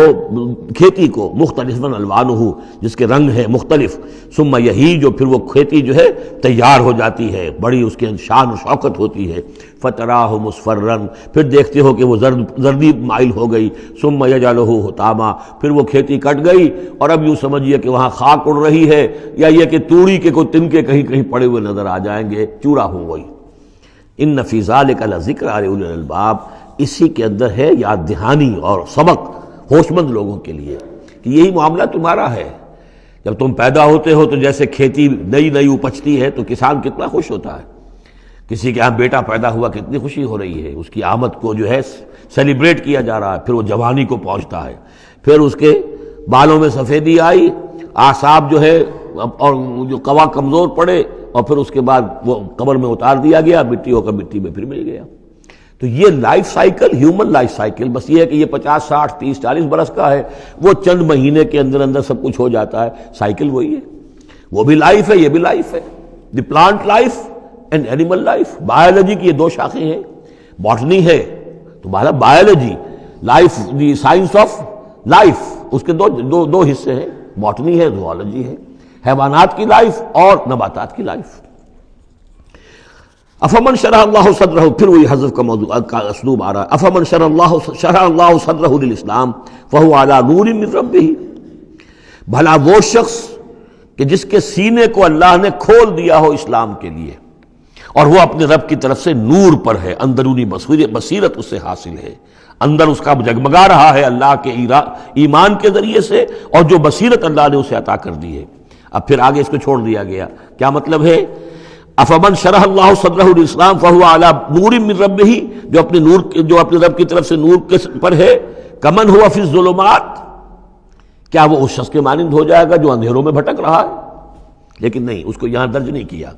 B: کھیتی کو، مختلف الوانہ، جس کے رنگ ہیں مختلف، ثم یہی جو پھر وہ کھیتی جو ہے تیار ہو جاتی ہے، بڑی اس کے شان و شوکت ہوتی ہے، فتراہ مصفرا، پھر دیکھتے ہو کہ وہ زردی مائل ہو گئی، ثم یجعلہ حطاما، پھر وہ کھیتی کٹ گئی اور اب یوں سمجھیے کہ وہاں خاک اڑ رہی ہے، یا یہ کہ توڑی کے کوئی تنکے کہیں کہیں پڑے ہوئے نظر آ جائیں گے، چورا ہو گئی۔ ان فی ذلک لذکر لأولی الالباب، اسی کے اندر ہے یاد دہانی اور سبق ہوش مند لوگوں کے لیے کہ یہی معاملہ تمہارا ہے۔ جب تم پیدا ہوتے ہو تو جیسے کھیتی نئی نئی اپجتی ہے تو کسان کتنا خوش ہوتا ہے، کسی کے یہاں بیٹا پیدا ہوا کتنی خوشی ہو رہی ہے، اس کی آمد کو جو ہے سیلیبریٹ کیا جا رہا ہے، پھر وہ جوانی کو پہنچتا ہے، پھر اس کے بالوں میں سفیدی آئی، اعصاب جو ہے اور جو قوا کمزور پڑے، اور پھر اس کے بعد وہ قبر میں اتار دیا گیا، مٹی ہو کر مٹی میں پھر مل گیا۔ تو یہ life cycle, human life cycle, بس یہ ہے کہ یہ 50 60 30 40 برس کا ہے، وہ چند مہینے کے اندر اندر سب کچھ ہو جاتا ہے، سائیکل وہی ہے، وہ بھی لائف ہے، یہ بھی لائف ہے۔ The plant life and animal life, biology کی یہ دو شاخیں ہیں، باٹنی ہے تو biology, life the science of life, اس کے دو حصے ہیں، باٹنی ہے، زوالوجی ہے، حیوانات کی لائف اور نباتات کی لائف۔ افمن شرح اللہ صدرہ، پھر وہی حذف کا موضوع کا اسلوب آ رہا ہے، افمن شرح اللہ صدرہ للاسلام فہو علی نور من ربہ، بھلا وہ شخص کہ جس کے سینے کو اللہ نے کھول دیا ہو اسلام کے لیے، اور وہ اپنے رب کی طرف سے نور پر ہے، اندرونی بصیرت اس سے حاصل ہے، اندر اس کا جگمگا رہا ہے اللہ کے ایمان کے ذریعے سے، اور جو بصیرت اللہ نے اسے عطا کر دی ہے۔ اب پھر آگے اس کو چھوڑ دیا گیا، کیا مطلب ہے؟ افمن شرح اللہ صدرہ للاسلام فہو علی نور من ربہ، جو اپنے رب کی طرف سے نور کے پر ہے، کمن ہوا فی الظلمات، کیا وہ اس شخص کے مانند ہو جائے گا جو اندھیروں میں بھٹک رہا ہے؟ لیکن نہیں، اس کو یہاں درج نہیں کیا۔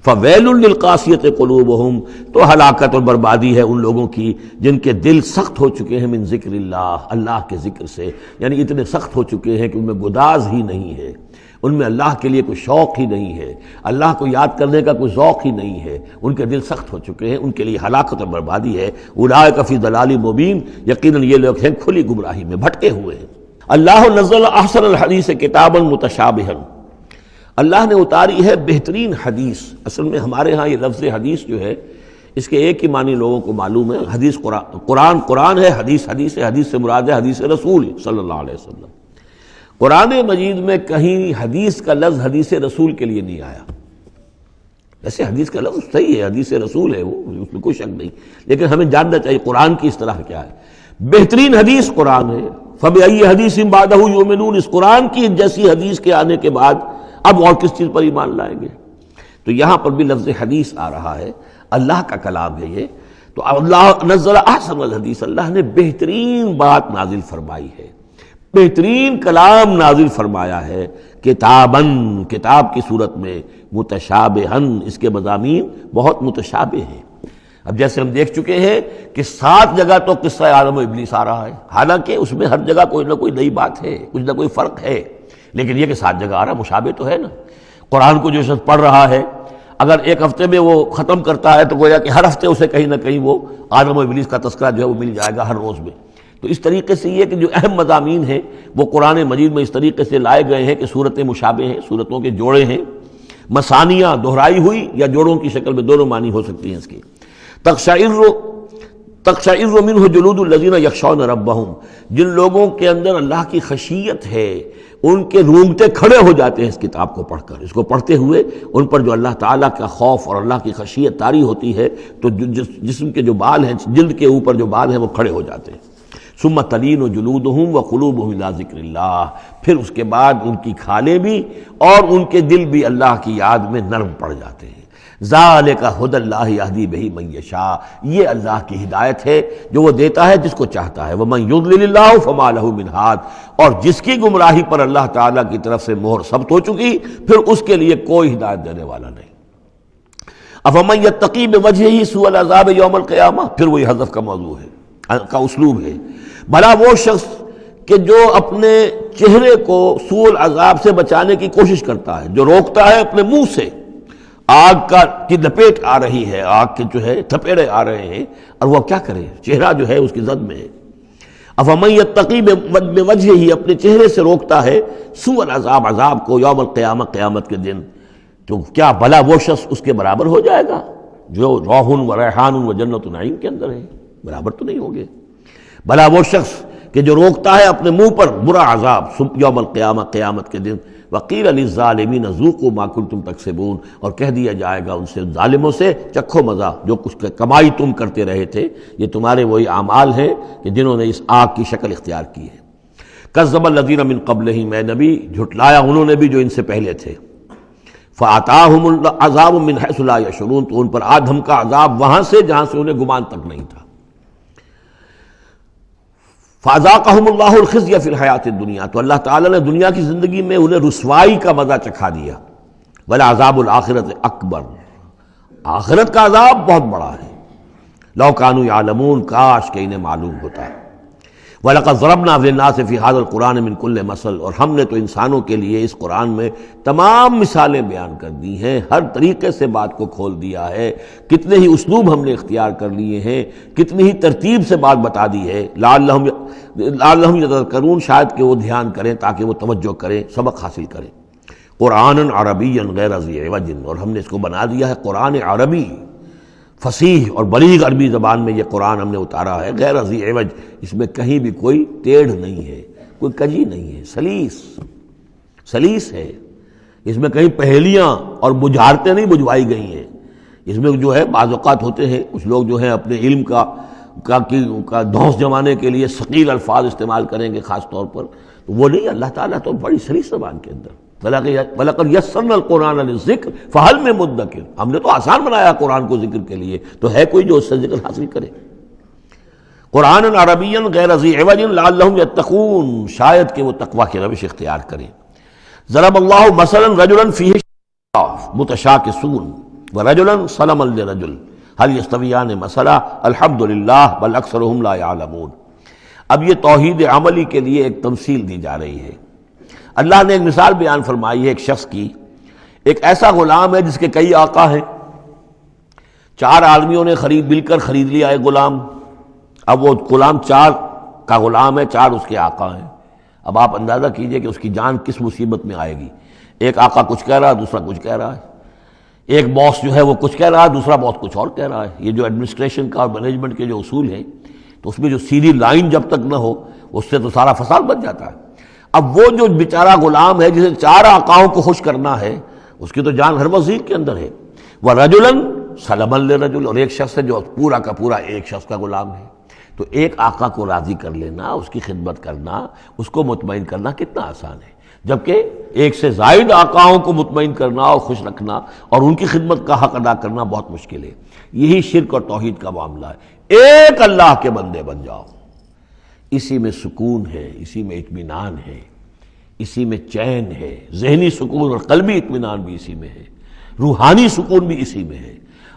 B: فویل للقاسیۃ قلوبہم، تو ہلاکت اور بربادی ہے ان لوگوں کی جن کے دل سخت ہو چکے ہیں من ذکر اللہ، اللہ کے ذکر سے، یعنی اتنے سخت ہو چکے ہیں کہ ان میں گداز ہی نہیں ہے، ان میں اللہ کے لیے کوئی شوق ہی نہیں ہے، اللہ کو یاد کرنے کا کوئی ذوق ہی نہیں ہے، ان کے دل سخت ہو چکے ہیں، ان کے لیے ہلاکت اور بربادی ہے۔ اولئک فی ضلال مبین، یقیناً یہ لوگ ہیں کھلی گمراہی میں بھٹکے ہوئے ہیں۔ اللہ نزل احسن الحدیث کتابا متشابہا، اللہ نے اتاری ہے بہترین حدیث۔ اصل میں ہمارے ہاں یہ لفظ حدیث جو ہے اس کے ایک ہی معنی لوگوں کو معلوم ہے، حدیث قرآن ہے، حدیث ہے، حدیث سے مراد ہے حدیث رسول صلی اللہ علیہ وسلم۔ قرآن مجید میں کہیں حدیث کا لفظ حدیث رسول کے لیے نہیں آیا، ویسے حدیث کا لفظ صحیح ہے، حدیث رسول ہے وہ، اس میں کوئی شک نہیں، لیکن ہمیں جاننا چاہیے قرآن کی اصطلاح کیا ہے۔ بہترین حدیث قرآن ہے، فَبِأَيِّ حَدِيثٍ بَعْدَهُ يُؤْمِنُونَ، اس قرآن کی جیسی حدیث کے آنے کے بعد اب اور کس چیز پر ایمان لائیں گے؟ تو یہاں پر بھی لفظ حدیث آ رہا ہے، اللہ کا کلام ہے یہ، تو اللہ نزل احسن الحدیث، اللہ نے بہترین بات نازل فرمائی ہے، بہترین کلام نازل فرمایا ہے، کتاباً، کتاب کی صورت میں، متشابہاً، اس کے مضامین بہت متشابہ ہیں۔ اب جیسے ہم دیکھ چکے ہیں کہ 7 جگہ تو قصہ آدم و ابلیس آ رہا ہے، حالانکہ اس میں ہر جگہ کوئی نہ کوئی نئی بات ہے، کچھ نہ کوئی فرق ہے، لیکن یہ کہ 7 جگہ آ رہا مشابہ تو ہے نا۔ قرآن کو جو شخص پڑھ رہا ہے، اگر ایک ہفتے میں وہ ختم کرتا ہے تو گویا کہ ہر ہفتے اسے کہیں نہ کہیں وہ آدم و ابلیس کا تذکرہ جو ہے وہ مل جائے گا ہر روز میں۔ تو اس طریقے سے یہ کہ جو اہم مضامین ہیں وہ قرآن مجید میں اس طریقے سے لائے گئے ہیں کہ صورتیں مشابہ ہیں، صورتوں کے جوڑے ہیں، مثانیہ دہرائی ہوئی یا جوڑوں کی شکل میں دونوں معنی ہو سکتی ہیں اس کی۔ تقشعر منہ جلود الذین یخشون ربہم، جن لوگوں کے اندر اللہ کی خشیت ہے ان کے رونگٹے کھڑے ہو جاتے ہیں اس کتاب کو پڑھ کر، اس کو پڑھتے ہوئے ان پر جو اللہ تعالیٰ کا خوف اور اللہ کی خشیت طاری ہوتی ہے تو جسم کے جو بال ہیں، جلد کے اوپر جو بال ہیں وہ کھڑے ہو جاتے ہیں۔ ثم تلین جلودہم وقلوبہم الی ذکر اللہ، پھر اس کے بعد ان کی کھالیں بھی اور ان کے دل بھی اللہ کی یاد میں نرم پڑ جاتے ہیں۔ ذالک ھدی اللہ یہدی بہ من یشاء، یہ اللہ کی ہدایت ہے جو وہ دیتا ہے جس کو چاہتا ہے۔ ومن یضلل اللہ فما لہ من ہاد، اور جس کی گمراہی پر اللہ تعالیٰ کی طرف سے مہر ثبت ہو چکی پھر اس کے لیے کوئی ہدایت دینے والا نہیں۔ افمن یتقی بوجہہ سوء العذاب یوم القیامہ، پھر وہی حذف کا موضوع ہے، کا اسلوب ہے، بھلا وہ شخص کہ جو اپنے چہرے کو سوء العذاب سے بچانے کی کوشش کرتا ہے، جو روکتا ہے اپنے منہ سے، آگ کی لپیٹ آ رہی ہے، آگ کے جو ہے تھپیڑے آ رہے ہیں، اور وہ کیا کرے، چہرہ جو ہے اس کی زد میں ہے۔ افمن یتقی بوجہہ، اپنے چہرے سے روکتا ہے سوء العذاب، عذاب کو، یوم القیامہ، قیامت کے دن، تو کیا بھلا وہ شخص اس کے برابر ہو جائے گا جو روح و ریحان و جنت نعیم کے اندر ہے؟ برابر تو نہیں ہوگے۔ بھلا وہ شخص کہ جو روکتا ہے اپنے منہ پر برا عذاب یوم القیامہ، قیامت کے دن، وقیل للظالمین ذوقوا ما کنتم تکسبون، اور کہہ دیا جائے گا ان سے، ظالموں سے، چکھو مزہ، جو کچھ کمائی تم کرتے رہے تھے، یہ تمہارے وہی اعمال ہیں کہ جنہوں نے اس آگ کی شکل اختیار کی ہے۔ کذب الذین من قبلہم، اے نبی جھٹلایا انہوں نے بھی جو ان سے پہلے تھے، فآتاہم العذاب من حیث لا یشعرون، تو ان پر آ دھمکا عذاب وہاں سے جہاں سے انہیں گمان تک نہیں تھا۔ فَأَذَاقَهُمُ اللَّهُ الْخِزْيَ فِي الْحَيَاةِ الدُّنْيَا، تو اللہ تعالیٰ نے دنیا کی زندگی میں انہیں رسوائی کا مزہ چکھا دیا۔ وَلَعَذَابُ الْآخِرَةِ أَكْبَرُ، آخرت کا عذاب بہت بڑا ہے۔ لَوْ كَانُوا يَعْلَمُونَ، کاش کہ انہیں معلوم ہوتا ہے۔ وَلَقَدْ ضَرَبْنَا لِلنَّاسِ فِي هَذَا الْقُرْآنِ مِنْ كُلِّ مَثَلٍ، اور ہم نے تو انسانوں کے لیے اس قرآن میں تمام مثالیں بیان کر دی ہیں، ہر طریقے سے بات کو کھول دیا ہے، کتنے ہی اسلوب ہم نے اختیار کر لیے ہیں، کتنی ہی ترتیب سے بات بتا دی ہے، لعلہم یتذکرون، شاید کہ وہ دھیان کریں، تاکہ وہ توجہ کریں، سبق حاصل کریں۔ قرآن عربی غیر ذی عوج، اور ہم نے اس کو بنا دیا ہے قرآن عربی، فصیح اور بلیغ عربی زبان میں یہ قرآن ہم نے اتارا ہے، غیر ذی عوج، اس میں کہیں بھی کوئی ٹیڑھ نہیں ہے، کوئی کجی نہیں ہے، سلیس ہے، اس میں کہیں پہیلیاں اور بجھارتیں نہیں بجھوائی گئی ہیں۔ اس میں جو ہے بعض اوقات ہوتے ہیں کچھ لوگ جو ہے اپنے علم کا دھونس جمانے کے لیے ثقیل الفاظ استعمال کریں گے خاص طور پر، تو وہ نہیں، اللہ تعالیٰ تو بڑی سلیس زبان کے اندر، وَلَقَدْ يَسَّرْنَا الْقُرْآنَ لِلذِّكْرِ فَهَلْ مِن مُدَّكِرٍ، ہم نے تو آسان بنایا قرآن کو ذکر کے لیے، تو ہے کوئی جو اس سے ذکر حاصل کرے۔ قرآن عربی غیر ذی عوج لعلہم یتقون، شاید کہ وہ تقوی کی روش اختیار کریں۔ ضرب اللہ مثلا رجلا فیہ متشاکسون ورجلا سلما لرجل هل یستویان مثلا الحمد للہ بل اکثرهم لا یعلمون۔ اب یہ توحید عملی کے لیے ایک تمثیل دی جا رہی ہے۔ اللہ نے ایک مثال بیان فرمائی ہے ایک شخص کی، ایک ایسا غلام ہے جس کے کئی آقا ہیں، 4 آدمیوں نے مل کر خرید لیا ایک غلام، اب وہ غلام 4 کا غلام ہے، 4 اس کے آقا ہیں۔ اب آپ اندازہ کیجئے کہ اس کی جان کس مصیبت میں آئے گی، ایک آقا کچھ کہہ رہا ہے، دوسرا کچھ کہہ رہا ہے، ایک باس جو ہے وہ کچھ کہہ رہا ہے، دوسرا باس کچھ اور کہہ رہا ہے۔ یہ جو ایڈمنسٹریشن کا اور مینجمنٹ کے جو اصول ہیں، تو اس میں جو سیدھی لائن جب تک نہ ہو اس سے تو سارا فساد بچ جاتا ہے۔ اب وہ جو بیچارہ غلام ہے جسے 4 آقاؤں کو خوش کرنا ہے، اس کی تو جان ہر وزیر کے اندر ہے۔ وَرَجُلًا سَلَمًا لِرَجُلٍ، اور ایک شخص ہے جو پورا کا پورا ایک شخص کا غلام ہے۔ تو ایک آقا کو راضی کر لینا، اس کی خدمت کرنا، اس کو مطمئن کرنا کتنا آسان ہے، جبکہ ایک سے زائد آقاؤں کو مطمئن کرنا اور خوش رکھنا اور ان کی خدمت کا حق ادا کرنا بہت مشکل ہے۔ یہی شرک اور توحید کا معاملہ ہے۔ ایک اللہ کے بندے بن جاؤ، اسی میں سکون ہے، اسی میں اطمینان ہے، اسی میں چین ہے، ذہنی سکون اور قلبی اطمینان بھی اسی میں ہے، روحانی سکون بھی اسی میں ہے۔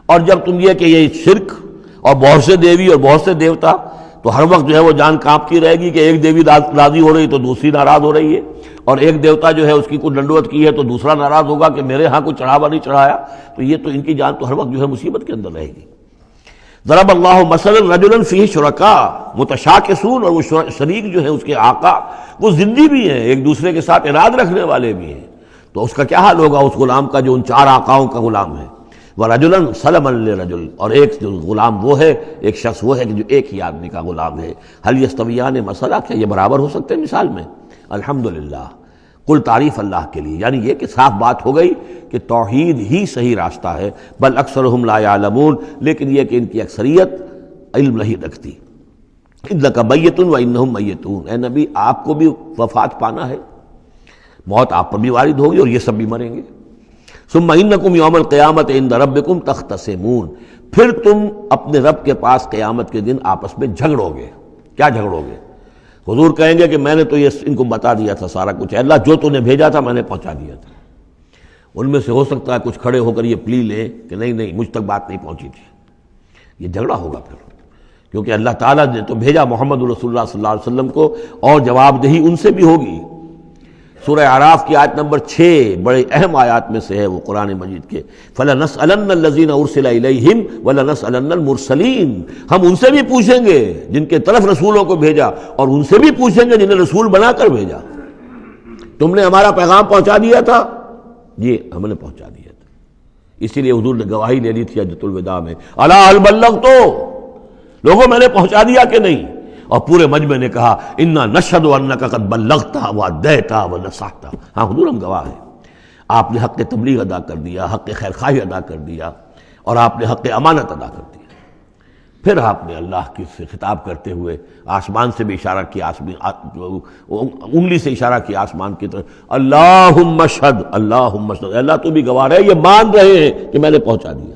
B: اور جب تم یہ کہ یہ شرک اور بہت سے دیوی اور بہت سے دیوتا، تو ہر وقت جو ہے وہ جان کانپتی رہے گی کہ ایک دیوی راضی ہو رہی تو دوسری ناراض ہو رہی ہے، اور ایک دیوتا جو ہے اس کی کوئی ڈنڈوت کی ہے تو دوسرا ناراض ہوگا کہ میرے ہاں کوئی چڑھاوا نہیں چڑھایا، تو یہ تو ان کی جان تو ہر وقت جو ہے مصیبت کے اندر رہے گی۔ ضرب اللہ مثلا رجلا فیہ شرکاء متشاکسون، اور وہ شریک جو ہے اس کے آقا وہ زندی بھی ہیں، ایک دوسرے کے ساتھ اراد رکھنے والے بھی ہیں، تو اس کا کیا حال ہوگا اس غلام کا جو ان چار آقاؤں کا غلام ہے۔ وَرَجُلًا سَلَمًا لِرَجُلٍ، اور ایک جو غلام وہ ہے، ایک شخص وہ ہے کہ جو ایک ہی آدمی کا غلام ہے۔ هل يستویان مثلا، کیا یہ برابر ہو سکتے ہیں مثال میں؟ الحمدللہ، کل تعریف اللہ کے لیے، یعنی یہ کہ صاف بات ہو گئی کہ توحید ہی صحیح راستہ ہے۔ بل اکثرهم لا يعلمون، لیکن یہ کہ ان کی اکثریت علم نہیں رکھتی۔ اِنَّكَ مَيِّتٌ وَإِنَّهُم مَيِّتُونَ، اے نبی آپ کو بھی وفات پانا ہے، موت آپ پر بھی وارد ہوگی اور یہ سب بھی مریں گے۔ ثم انکم یوم القیامت عند ربکم تختصمون، پھر تم اپنے رب کے پاس قیامت کے دن آپس میں جھگڑو گے۔ کیا جھگڑو گے؟ حضور کہیں گے کہ میں نے تو یہ ان کو بتا دیا تھا سارا کچھ، اللہ جو تو نے بھیجا تھا میں نے پہنچا دیا تھا۔ ان میں سے ہو سکتا ہے کچھ کھڑے ہو کر یہ پلی لیں کہ نہیں مجھ تک بات نہیں پہنچی تھی، یہ جھگڑا ہوگا پھر، کیونکہ اللہ تعالیٰ نے تو بھیجا محمد رسول اللہ صلی اللہ علیہ وسلم کو، اور جواب دہی ان سے بھی ہوگی۔ سورہ اعراف کی آیت نمبر 6 بڑے اہم آیات میں سے ہے وہ قرآن مجید کے، فَلَنَسْأَلَنَّ الَّذِينَ أُرْسِلَ إِلَيْهِمْ وَلَنَسْأَلَنَّ الْمُرْسَلِينَ، ہم ان سے بھی پوچھیں گے جن کے طرف رسولوں کو بھیجا، اور ان سے بھی پوچھیں گے جنہیں رسول بنا کر بھیجا۔ تم نے ہمارا پیغام پہنچا دیا تھا؟ جی ہم نے پہنچا دیا تھا۔ اسی لیے حضور نے گواہی لے لی تھی حجۃ الوداع میں، الا هل بلغت، لوگوں میں نے پہنچا دیا کہ نہیں؟ اور پورے مجمع نے کہا انا نشہد انک قد بلغت وادیت ونصحت، ہاں حضور ہم گواہ ہیں، آپ نے حق تبلیغ ادا کر دیا، حق خیرخواہی ادا کر دیا، اور آپ نے حق امانت ادا کر دیا۔ پھر آپ نے اللہ کی سے خطاب کرتے ہوئے آسمان سے بھی اشارہ کیا، انگلی سے اشارہ کیا آسمان کی طرف، اللہم اشہد، اللہم اشہد، اللہ تو بھی گواہ رہے، یہ مان رہے ہیں کہ میں نے پہنچا دیا۔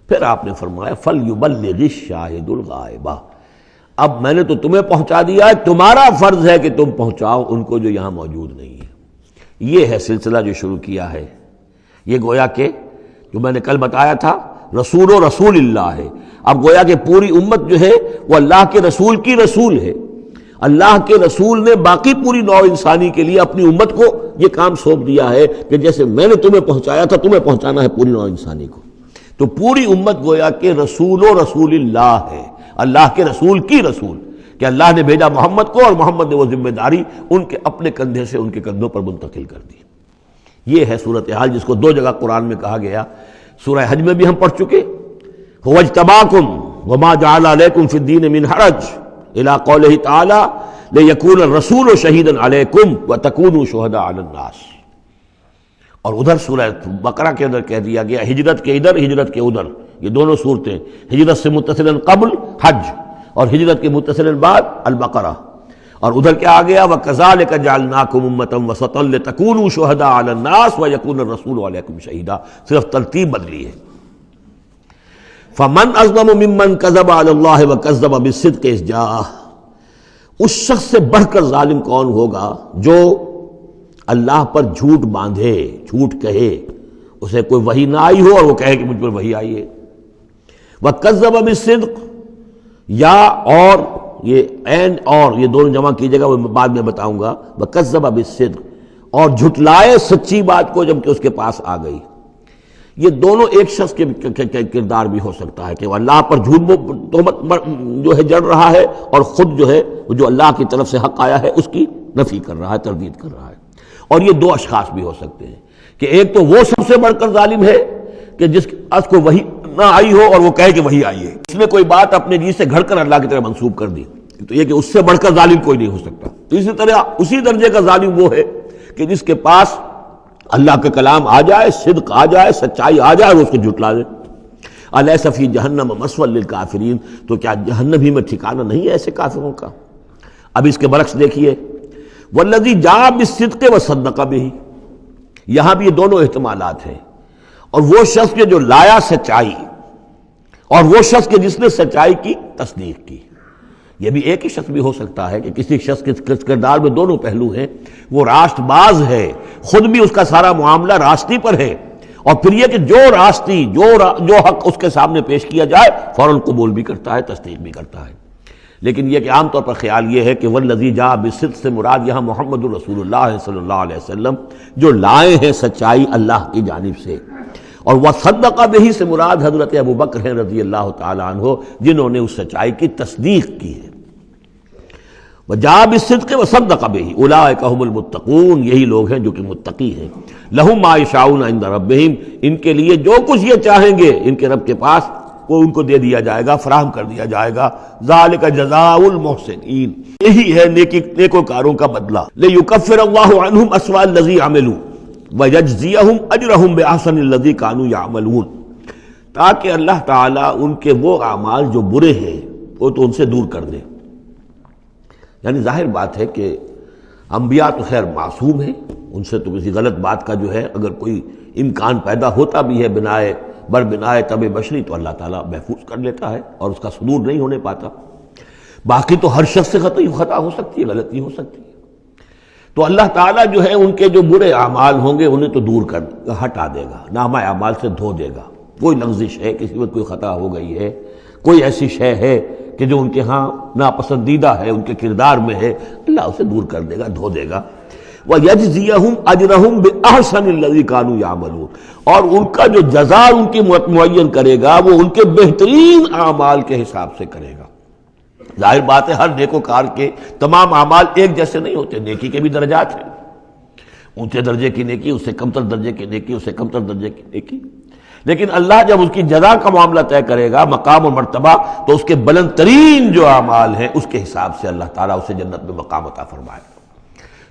B: پھر آپ نے فرمایا فَلْيُبَلِّغِ الشَّاهِدُ الْغَائِبَ، اب میں نے تو تمہیں پہنچا دیا ہے، تمہارا فرض ہے کہ تم پہنچاؤ ان کو جو یہاں موجود نہیں ہے۔ یہ ہے سلسلہ جو شروع کیا ہے، یہ گویا کہ جو میں نے کل بتایا تھا رسول و رسول اللہ ہے، اب گویا کہ پوری امت جو ہے وہ اللہ کے رسول کی رسول ہے۔ اللہ کے رسول نے باقی پوری نوع انسانی کے لیے اپنی امت کو یہ کام سونپ دیا ہے کہ جیسے میں نے تمہیں پہنچایا تھا تمہیں پہنچانا ہے پوری نوع انسانی کو۔ تو پوری امت گویا کہ رسول و رسول اللہ ہے، اللہ کے رسول کی رسول، کہ اللہ نے بھیجا محمد کو اور محمد نے وہ ذمہ داری ان کے اپنے کندھے سے ان کے کندھوں پر منتقل کر دی۔ یہ ہے صورتحال جس کو دو جگہ قرآن میں کہا گیا، سورہ حج میں بھی ہم پڑھ چکے، هو اجتباکم وما جعل علیکم فی الدین من حرج الی قولہ تعالی لیکون الرسول شہیدا علیکم وتکونوا شہداء علی الناس، اور ادھر سورہ بقرہ کے اندر کہہ دیا گیا ہجرت کے ادھر ہجرت کے ادھر، یہ دونوں صورتیں ہجرت سے متصلاً قبل حج اور ہجرت کے متصلاً بعد البقرہ، اور ادھر کیا آ گیا وَكَذَلِكَ جَعَلْنَاكُمْ أُمَّةً وَسَطًا لِتَكُونُوا شُهَدَاءَ عَلَى النَّاسِ وَيَكُونَ الرَّسُولُ عَلَيْكُمْ شَهِيدًا، صرف ترتیب بدلی ہے۔ فَمَنْ أَظْلَمُ مِمَّنْ كَذَبَ عَلَى اللَّهِ وَكَذَّبَ بِالصِّدْقِ إِذْ جَاءَهُ، اس شخص سے بڑھ کر ظالم کون ہوگا جو اللہ پر جھوٹ باندھے، جھوٹ کہے، اسے کوئی وحی نہ آئی ہو اور وہ کہے کہ مجھ پر وحی آئی ہے۔ وَكَذَّبَ بِالصِّدْقِ، یا اور یہ اینڈ اور یہ دونوں جمع کیجیے گا، وہ بعد میں بتاؤں گا۔ وَكَذَّبَ بِالصِّدْقِ، اور جھٹلائے سچی بات کو جب کہ اس کے پاس آ گئی۔ یہ دونوں ایک شخص کے کردار بھی ہو سکتا ہے کہ وہ اللہ پر جھوٹ تہمت جو ہے جڑ رہا ہے، اور خود جو ہے جو اللہ کی طرف سے حق آیا ہے اس کی نفی کر رہا ہے، تردید کر رہا ہے۔ اور یہ دو اشخاص بھی ہو سکتے ہیں کہ ایک تو وہ سب سے بڑھ کر ظالم ہے کہ جس اس کو وحی نہ آئی ہو اور وہ کہے کہ وحی آئی ہے، اس نے کوئی بات اپنے جی سے گھڑ کر اللہ کی طرف منسوب کر دی، تو یہ کہ اس سے بڑھ کر ظالم کوئی نہیں ہو سکتا۔ تو اسی طرح اسی درجے کا ظالم وہ ہے کہ جس کے پاس اللہ کا کلام آ جائے، صدق آ جائے، سچائی آ جائے، وہ اس کو جھٹلا دے۔ الیس فی جہنم مثوی للکافرین، تو کیا جہنم ہی میں ٹھکانہ نہیں ہے ایسے کافروں کا؟ اب اس کے برعکس دیکھیے، والذی جاء بالصدق وصدق بہ، یہاں بھی یہ دونوں احتمالات ہیں، اور وہ شخص جو لایا سچائی، اور وہ شخص کے جس نے سچائی کی تصدیق کی۔ یہ بھی ایک ہی شخص بھی ہو سکتا ہے کہ کسی شخص کے کردار میں دونوں پہلو ہیں، وہ راست باز ہے، خود بھی اس کا سارا معاملہ راستی پر ہے، اور پھر یہ کہ جو راستی جو حق اس کے سامنے پیش کیا جائے فوراً قبول بھی کرتا ہے، تصدیق بھی کرتا ہے۔ لیکن یہ کہ عام طور پر خیال یہ ہے کہ والذی جاء بالصدق سے مراد یہاں محمد رسول اللہ صلی اللہ علیہ وسلم جو لائے ہیں سچائی اللہ کی جانب سے، اور وصدق بہ سے مراد حضرت ابوبکر ہیں رضی اللہ تعالی عنہ، جنہوں نے اس سچائی کی تصدیق کی ہے۔ وجاء بالصدق وصدق بہ اولئک هم المتقون، یہی لوگ ہیں جو کہ متقی ہیں۔ لہم ما یشاؤون عند ربہم، ان کے لیے جو کچھ یہ چاہیں گے ان کے رب کے پاس وہ ان کو دے دیا جائے گا، فراہم کر دیا جائے گا۔ ذالک جزاء المحسنین، یہی ہے نیکوکاروں کا بدلہ۔ لیکفر اللہ عنہم اسوأ الذی عملوا ویجزیہم اجرہم باحسن الذی کانوا یعملون، تاکہ اللہ تعالیٰ ان کے وہ اعمال جو برے ہیں وہ تو ان سے دور کر دے۔ یعنی ظاہر بات ہے کہ انبیاء تو خیر معصوم ہیں، ان سے تو کسی غلط بات کا جو ہے اگر کوئی امکان پیدا ہوتا بھی ہے بنائے طبع بشری تو اللہ تعالیٰ محفوظ کر لیتا ہے اور اس کا صدور نہیں ہونے پاتا۔ باقی تو ہر شخص سے خطا ہو سکتی ہے، غلطی ہو سکتی ہے، تو اللہ تعالیٰ جو ہے ان کے جو برے اعمال ہوں گے انہیں تو دور کر ہٹا دے گا، نامہ اعمال سے دھو دے گا۔ کوئی لغزش ہے، کسی وقت کوئی خطا ہو گئی ہے، کوئی ایسی شے ہے کہ جو ان کے ہاں ناپسندیدہ ہے، ان کے کردار میں ہے، اللہ اسے دور کر دے گا، دھو دے گا۔ وَيَجْزِيَهُمْ أَجْرَهُمْ بِأَحْسَنِ الَّذِي كَانُوا يَعْمَلُونَ، اور ان کا جو جزا ان کی معین کرے گا وہ ان کے بہترین اعمال کے حساب سے کرے گا۔ ظاہر بات ہے ہر نیکوکار کے تمام اعمال ایک جیسے نہیں ہوتے، نیکی کے بھی درجات ہیں، اونچے درجے کی نیکی، اس سے کمتر درجے کی نیکی، اس سے کمتر درجے کی نیکی، لیکن اللہ جب اس کی جزا کا معاملہ طے کرے گا، مقام و مرتبہ، تو اس کے بلند ترین جو اعمال ہیں اس کے حساب سے اللہ تعالیٰ اسے جنت میں مقام عطا فرمائے گا۔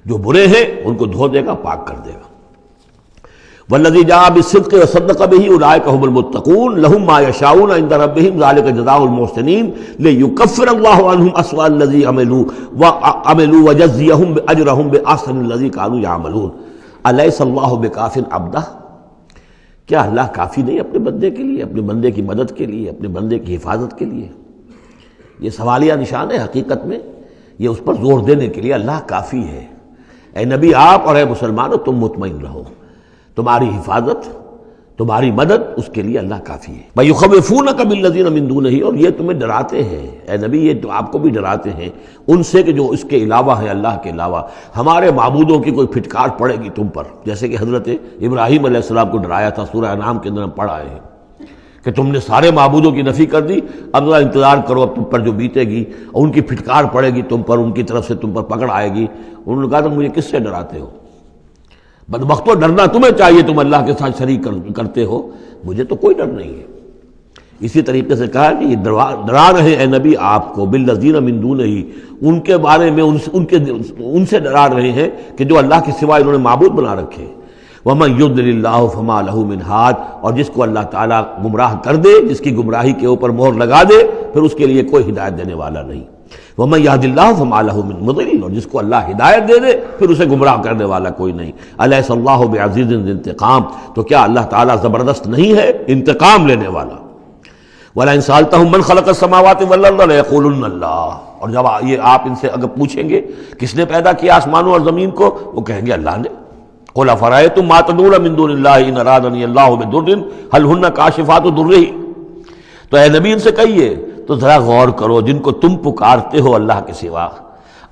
B: جو برے ہیں ان کو دھو دے گا، پاک کر دے گا۔ والذی جاء بالصدق وصدق بہ اولئک هم المتقون لهم ما یشاؤون عند ربہم ذلک جزاء المحسنین لیکفر اللہ عنہم اسوأ الذی عملوا ویجزیہم اجرہم باحسن الذی کانوا یعملون۔ الیس اللہ بکاف عبدہ، کیا اللہ کافی نہیں اپنے بندے کے لیے، اپنے بندے کی مدد کے لیے، اپنے بندے کی حفاظت کے لیے؟ یہ سوالیہ نشان ہے حقیقت میں، یہ اس پر زور دینے کے لیے اللہ کافی ہے۔ اے نبی آپ اور اے مسلمانوں تم مطمئن رہو، تمہاری حفاظت، تمہاری مدد اس کے لیے اللہ کافی ہے۔ وَيُخَوِّفُونَكَ بِالَّذِينَ مِن دُونِهِ، اور یہ تمہیں ڈراتے ہیں اے نبی، یہ تو آپ کو بھی ڈراتے ہیں ان سے کہ جو اس کے علاوہ ہیں، اللہ کے علاوہ ہمارے معبودوں کی کوئی پھٹکار پڑے گی تم پر، جیسے کہ حضرت ابراہیم علیہ السلام کو ڈرایا تھا، سورہ انعام کے اندر ہم پڑھ آئے ہیں کہ تم نے سارے معبودوں کی نفی کر دی، اب ذرا انتظار کرو، اب تم پر جو بیتے گی اور ان کی پھٹکار پڑے گی تم پر، ان کی طرف سے تم پر پکڑ آئے گی۔ انہوں نے کہا تم مجھے کس سے ڈراتے ہو؟ بدبختو ڈرنا تمہیں چاہیے، تم اللہ کے ساتھ شریک کرتے ہو، مجھے تو کوئی ڈر نہیں ہے۔ اسی طریقے سے کہا کہ یہ ڈرا رہے اے نبی آپ کو بالذین من دونہ، ان کے بارے میں ان سے ڈرا رہے ہیں کہ جو اللہ کے سوا انہوں نے معبود بنا رکھے۔ وَمَن يُضْلِلِ اللَّهُ فَمَا لَهُ مِنْ هَادٍ، اور جس کو اللہ تعالیٰ گمراہ کر دے، جس کی گمراہی کے اوپر مہر لگا دے، پھر اس کے لیے کوئی ہدایت دینے والا نہیں۔ وَمَن يَهْدِ اللَّهُ فَمَا لَهُ مِن مُضِلٍّ، اور جس کو اللہ ہدایت دے دے پھر اسے گمراہ کرنے والا کوئی نہیں۔ أَلَيْسَ اللَّهُ بِعَزِيزٍ ذِي انتقام، تو کیا اللہ تعالیٰ زبردست نہیں ہے، انتقام لینے والا؟ وَلَئِن سَأَلْتَهُم مَّن خَلَقَ السَّمَاوَاتِ وَالْأَرْضَ لَيَقُولُنَّ اللَّهُ، اور جب یہ آپ ان سے اگر پوچھیں گے کس نے پیدا کیا آسمانوں اور زمین کو، وہ کہیں گے اللہ نے۔ قُلْ أَفَرَأَيْتُم مَّا تَدْعُونَ مِن دُونِ اللَّهِ إِنْ أَرَادَنِيَ اللَّهُ بِضُرٍّ هَلْ هُنَّ كَاشِفَاتُ ضُرِّهِ، تو اے نبی ان سے کہیے تو ذرا غور کرو، جن کو تم پکارتے ہو اللہ کے سوا،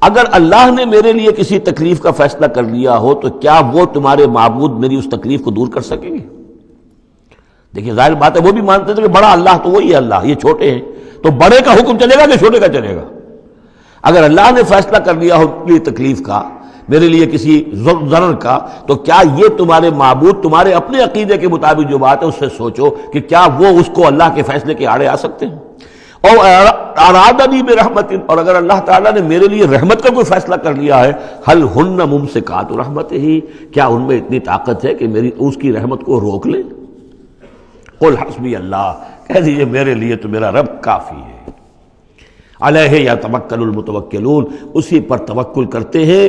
B: اگر اللہ نے میرے لیے کسی تکلیف کا فیصلہ کر لیا ہو تو کیا وہ تمہارے معبود میری اس تکلیف کو دور کر سکیں گے؟ دیکھیے ظاہر بات ہے وہ بھی مانتے تھے کہ بڑا اللہ تو وہی ہے اللہ، یہ چھوٹے ہیں، تو بڑے کا حکم چلے گا کہ چھوٹے کا چلے گا؟ اگر اللہ نے فیصلہ کر لیا ہو میری تکلیف کا، میرے لیے کسی ضرر کا، تو کیا یہ تمہارے معبود تمہارے اپنے عقیدے کے مطابق جو بات ہے اس سے سوچو کہ کیا وہ اس کو اللہ کے فیصلے کے آڑے آ سکتے ہیں؟ اور ارادنی برحمت، اور اگر اللہ تعالیٰ نے میرے لیے رحمت کا کوئی فیصلہ کر لیا ہے، ہل ہن ممسکات رحمتہ، کیا ان میں اتنی طاقت ہے کہ میری اس کی رحمت کو روک لیں؟ قل حسبی اللہ، کہہ دیجئے میرے لیے تو میرا رب کافی ہے۔ علیہ یتوکل المتوکلون، اسی پر توکل کرتے ہیں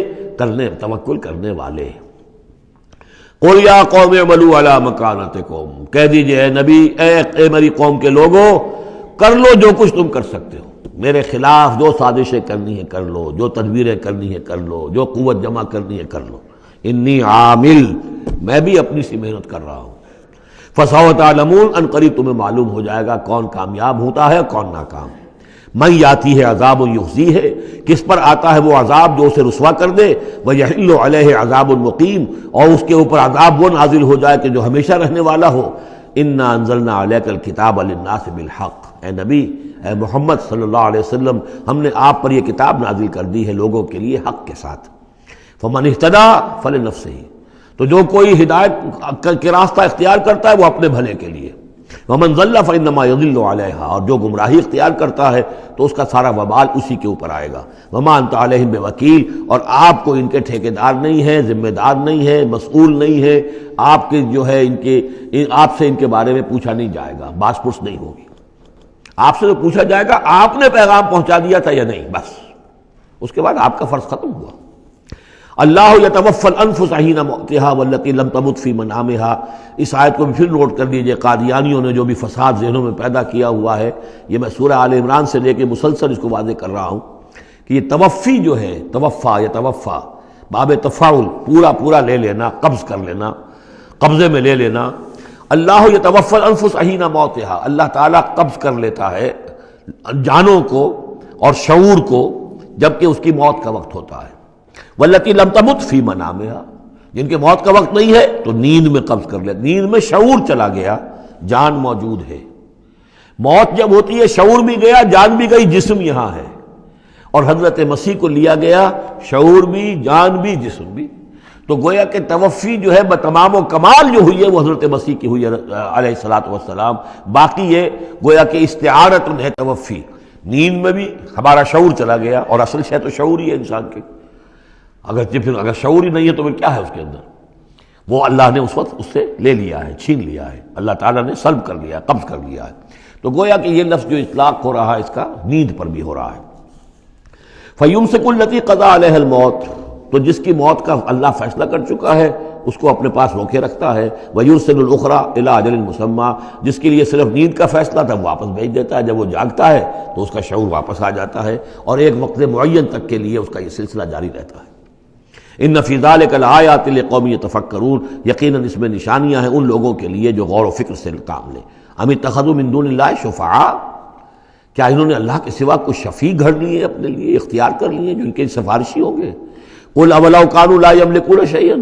B: توکل کرنے والے۔ قل یا قوم اعملوا علی مکانتکم، کہہ دیجئے اے نبی، اے میری قوم کے لوگوں، کر لو جو کچھ تم کر سکتے ہو، میرے خلاف جو سازشیں کرنی ہے کر لو، جو تدبیریں کرنی ہے کر لو، جو قوت جمع کرنی ہے کر لو، انی عامل، میں بھی اپنی سی محنت کر رہا ہوں۔ فسوف تعلمون، ان قریب تمہیں معلوم ہو جائے گا کون کامیاب ہوتا ہے کون ناکام۔ من یاتی ہے عذاب یخزی ہے، کس پر آتا ہے وہ عذاب جو اسے رسوا کر دے، ویحل علیہ عذاب مقیم، اور اس کے اوپر عذاب وہ نازل ہو جائے کہ جو ہمیشہ رہنے والا ہو۔ انا انزلنا علیک الکتاب للناس بالحق، اے نبی، اے محمد صلی اللہ علیہ وسلم، ہم نے آپ پر یہ کتاب نازل کر دی ہے لوگوں کے لیے حق کے ساتھ۔ فمن اہتدی فلنفسہ، تو جو کوئی ہدایت کے راستہ اختیار کرتا ہے وہ اپنے بھلے کے لیے، ومن ضل فانما یضل علیہا، اور جو گمراہی اختیار کرتا ہے تو اس کا سارا وبال اسی کے اوپر آئے گا۔ وما انت علیہم بوکیل، اور آپ کو ان کے ٹھیکیدار نہیں ہے، ذمہ دار نہیں ہے، مسئول نہیں ہے، آپ کے جو ہے آپ سے ان کے بارے میں پوچھا نہیں جائے گا، باس پرس نہیں ہوگی، آپ سے تو پوچھا جائے گا آپ نے پیغام پہنچا دیا تھا یا نہیں، بس اس کے بعد آپ کا فرض ختم ہوا۔ اللہ یتوفی الانفس حین موتها والتی لم تمت فی منامها، اس آیت کو بھی پھر نوٹ کر لیجئے، قادیانیوں نے جو بھی فساد ذہنوں میں پیدا کیا ہوا ہے، یہ میں سورہ آل عمران سے لے کے مسلسل اس کو واضح کر رہا ہوں کہ یہ توفی جو ہے، توفا یتوفا، باب تفاعل، پورا لے لینا، قبض کر لینا، قبضے میں لے لینا۔ اللہ یتوفی الانفس حین موتها، اللہ تعالیٰ قبض کر لیتا ہے جانوں کو اور شعور کو جبکہ اس کی موت کا وقت ہوتا ہے۔ والتی لم تمت فی منامها، جن کے موت کا وقت نہیں ہے تو نیند میں قبض کر لے، نیند میں شعور چلا گیا، جان موجود ہے۔ موت جب ہوتی ہے شعور بھی گیا، جان بھی گئی، جسم یہاں ہے، اور حضرت مسیح کو لیا گیا، شعور بھی، جان بھی، جسم بھی۔ تو گویا کہ توفی جو ہے بتمام و کمال جو ہوئی ہے وہ حضرت مسیح کی ہوئی ہے علیہ الصلوۃ والسلام۔ باقی یہ گویا کہ استعارت ہے توفی، نیند میں بھی ہمارا شعور چلا گیا، اور اصل شے تو شعور ہی ہے انسان کے، اگر شعور ہی نہیں ہے تو پھر کیا ہے اس کے اندر؟ وہ اللہ نے اس وقت اس سے لے لیا ہے، چھین لیا ہے، اللہ تعالیٰ نے سلب کر لیا ہے، قبض کر لیا ہے۔ تو گویا کہ یہ لفظ جو اطلاق ہو رہا ہے اس کا نیند پر بھی ہو رہا ہے۔ فَيُمْسِكُ الَّتِي قَضَىٰ عَلَيْهَا الْمَوْتَ، تو جس کی موت کا اللہ فیصلہ کر چکا ہے اس کو اپنے پاس روکے رکھتا ہے۔ وَيُرْسِلُ الْأُخْرَىٰ إِلَىٰ أَجَلٍ مُّسَمًّى، جس کے لیے صرف نیند کا فیصلہ تھا وہ واپس بھیج دیتا ہے، جب وہ جاگتا ہے تو اس کا شعور واپس آ جاتا ہے، اور ایک وقت معین تک کے لیے اس کا یہ سلسلہ جاری رہتا ہے۔ ان فی ذلک لآیات لقوم یتفکرون، یقیناً اس میں نشانیاں ہیں ان لوگوں کے لیے جو غور و فکر سے کام لیں۔ ام اتخذوا من دون اللہ شفعاء، کیا انہوں نے اللہ کے سوا کوئی شفیع گھڑ لیے اپنے لیے، اختیار کر لیے جو ان کے سفارشی ہوں گے؟ قل اولو کانوا لا یملکون شیئا،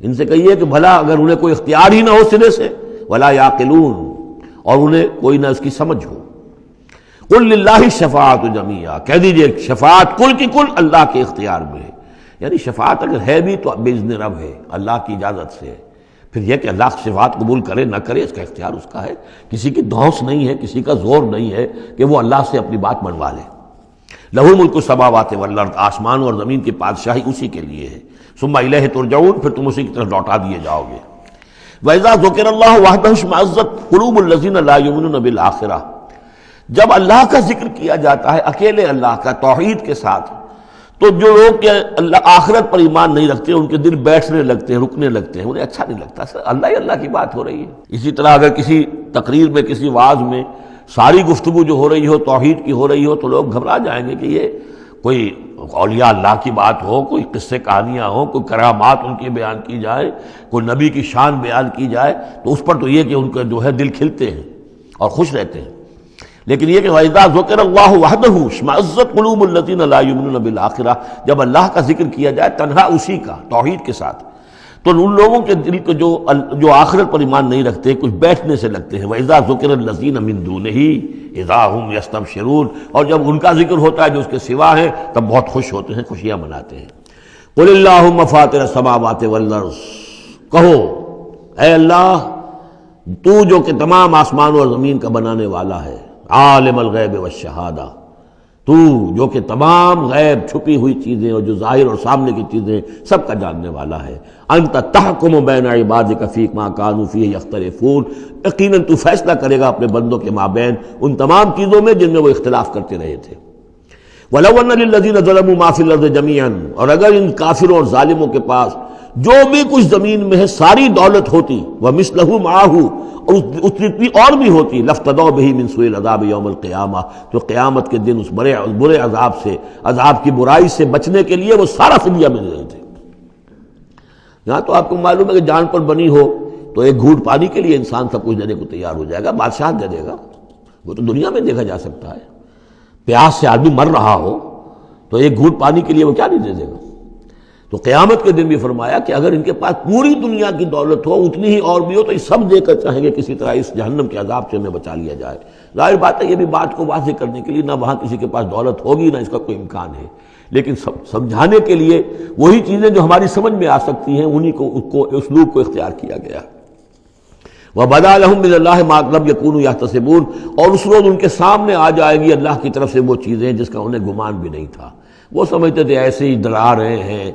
B: ان سے کہیے کہ بھلا اگر انہیں کوئی اختیار ہی نہ ہو سرے سے، ولا یعقلون، اور انہیں کوئی نہ اس کی سمجھ ہو۔ قل للہ الشفاعۃ جمیعا، کہہ دیجئے شفاعت کل کی کل اللہ کے اختیار میں ہے، یعنی شفاعت اگر ہے بھی تو باذن رب ہے، اللہ کی اجازت سے ہے۔ پھر یہ کہ اللہ شفاعت قبول کرے نہ کرے اس کا اختیار اس کا ہے، کسی کی دھونس نہیں ہے، کسی کا زور نہیں ہے کہ وہ اللہ سے اپنی بات منوا لے۔ لہ ملک السماوات والارض، آسمان اور زمین کی بادشاہی اسی کے لیے ہے۔ ثم الیہ ترجعون، پھر تم اسی کی طرف لوٹا دیے جاؤ گے۔ وَإِذَا ذُكِرَ اللَّهُ وَحْدَهُ اشْمَأَزَّتْ قُلُوبُ الَّذِينَ لَا يُؤْمِنُونَ بِالْآخِرَةِ، جب اللہ کا ذکر کیا جاتا ہے اکیلے اللہ کا توحید کے ساتھ، تو جو لوگ کہ اللہ آخرت پر ایمان نہیں رکھتے ان کے دل بیٹھنے لگتے ہیں، رکنے لگتے ہیں، انہیں اچھا نہیں لگتا، اللہ ہی اللہ کی بات ہو رہی ہے۔ اسی طرح اگر کسی تقریر میں، کسی وعظ میں ساری گفتگو جو ہو رہی ہو توحید کی ہو رہی ہو تو لوگ گھبرا جائیں گے کہ یہ کوئی اولیاء اللہ کی بات ہو، کوئی قصے کہانیاں ہوں، کوئی کرامات ان کی بیان کی جائے، کوئی نبی کی شان بیان کی جائے، تو اس پر تو یہ کہ ان کا جو ہے دل کھلتے ہیں اور خوش رہتے ہیں۔ لیکن یہ کہ وَإِذَا ذُكِرَ اللَّهُ وَحْدَهُ اشْمَأَزَّتْ قُلُوبُ الَّذِينَ لَا يُؤْمِنُونَ بِالْآخِرَةِ، جب اللہ کا ذکر کیا جائے تنہا اسی کا توحید کے ساتھ، تو ان لوگوں کے دل کو جو آخرت پر ایمان نہیں رکھتے کچھ بیٹھنے سے لگتے ہیں۔ وَإِذَا ذُكِرَ الَّذِينَ مِن دُونِهِ إِذَا هُمْ يَسْتَبْشِرُونَ، اور جب ان کا ذکر ہوتا ہے جو اس کے سوا ہے تب بہت خوش ہوتے ہیں، خوشیاں مناتے ہیں۔ قُلِ اللَّهُمَّ فَاطِرَ السَّمَاوَاتِ وَالْأَرْضِ، کہو اے اللہ تو جو کہ تمام آسمان اور زمین کا بنانے والا ہے، عالم الغیب والشہادہ، تو جو کہ تمام غیب چھپی ہوئی چیزیں اور جو ظاہر اور سامنے کی چیزیں سب کا جاننے والا ہے. انت تحکم بین عبادک فیما کانوا فیہ یختلفون، یقیناً تو فیصلہ کرے گا اپنے بندوں کے مابین ان تمام چیزوں میں جن میں وہ اختلاف کرتے رہے تھے. وَلَوْ أَنَّ لِلَّذِينَ ظَلَمُوا مَا فِي الْأَرْضِ جَمِيعًا، اور اگر ان کافروں اور ظالموں کے پاس جو بھی کچھ زمین میں ہے ساری دولت ہوتی، وَمِثْلَهُ مَعَهُ، اور اس جتنی اور بھی ہوتی، لَافْتَدَوْا بِهِ مِنْ سُوءِ الْعَذَابِ يَوْمَ الْقِيَامَةِ، تو قیامت کے دن اس برے عذاب سے، عذاب کی برائی سے بچنے کے لیے وہ سارا فدیہ میں دے رہے تھے. یہاں تو آپ کو معلوم ہے کہ جان پر بنی ہو تو ایک گھونٹ پانی کے لیے انسان سب کچھ دینے کو تیار ہو جائے گا، بادشاہ دے دے گا. وہ تو دنیا میں دیکھا جا سکتا ہے، پیاس سے آدمی مر رہا ہو تو ایک گھونٹ پانی کے لیے وہ کیا نہیں دے دے گا. تو قیامت کے دن بھی فرمایا کہ اگر ان کے پاس پوری دنیا کی دولت ہو، اتنی ہی اور بھی ہو، تو یہ سب دے کر چاہیں گے کسی طرح اس جہنم کے عذاب سے ہمیں بچا لیا جائے. ظاہر بات ہے یہ بھی بات کو واضح کرنے کے لیے نہ وہاں کسی کے پاس دولت ہوگی نہ اس کا کوئی امکان ہے، لیکن سمجھانے کے لیے وہی چیزیں جو ہماری سمجھ میں آ سکتی ہیں انہی کو اسلوب کو اختیار کیا گیا. وَبَدَا لَهُم مِّنَ اللَّهِ مَا لَمْ يَكُونُوا يَحْتَسِبُونَ، اور اس روز ان کے سامنے آ جائے گی اللہ کی طرف سے وہ چیزیں جس کا انہیں گمان بھی نہیں تھا. وہ سمجھتے تھے ایسے ہی ڈرا رہے ہیں،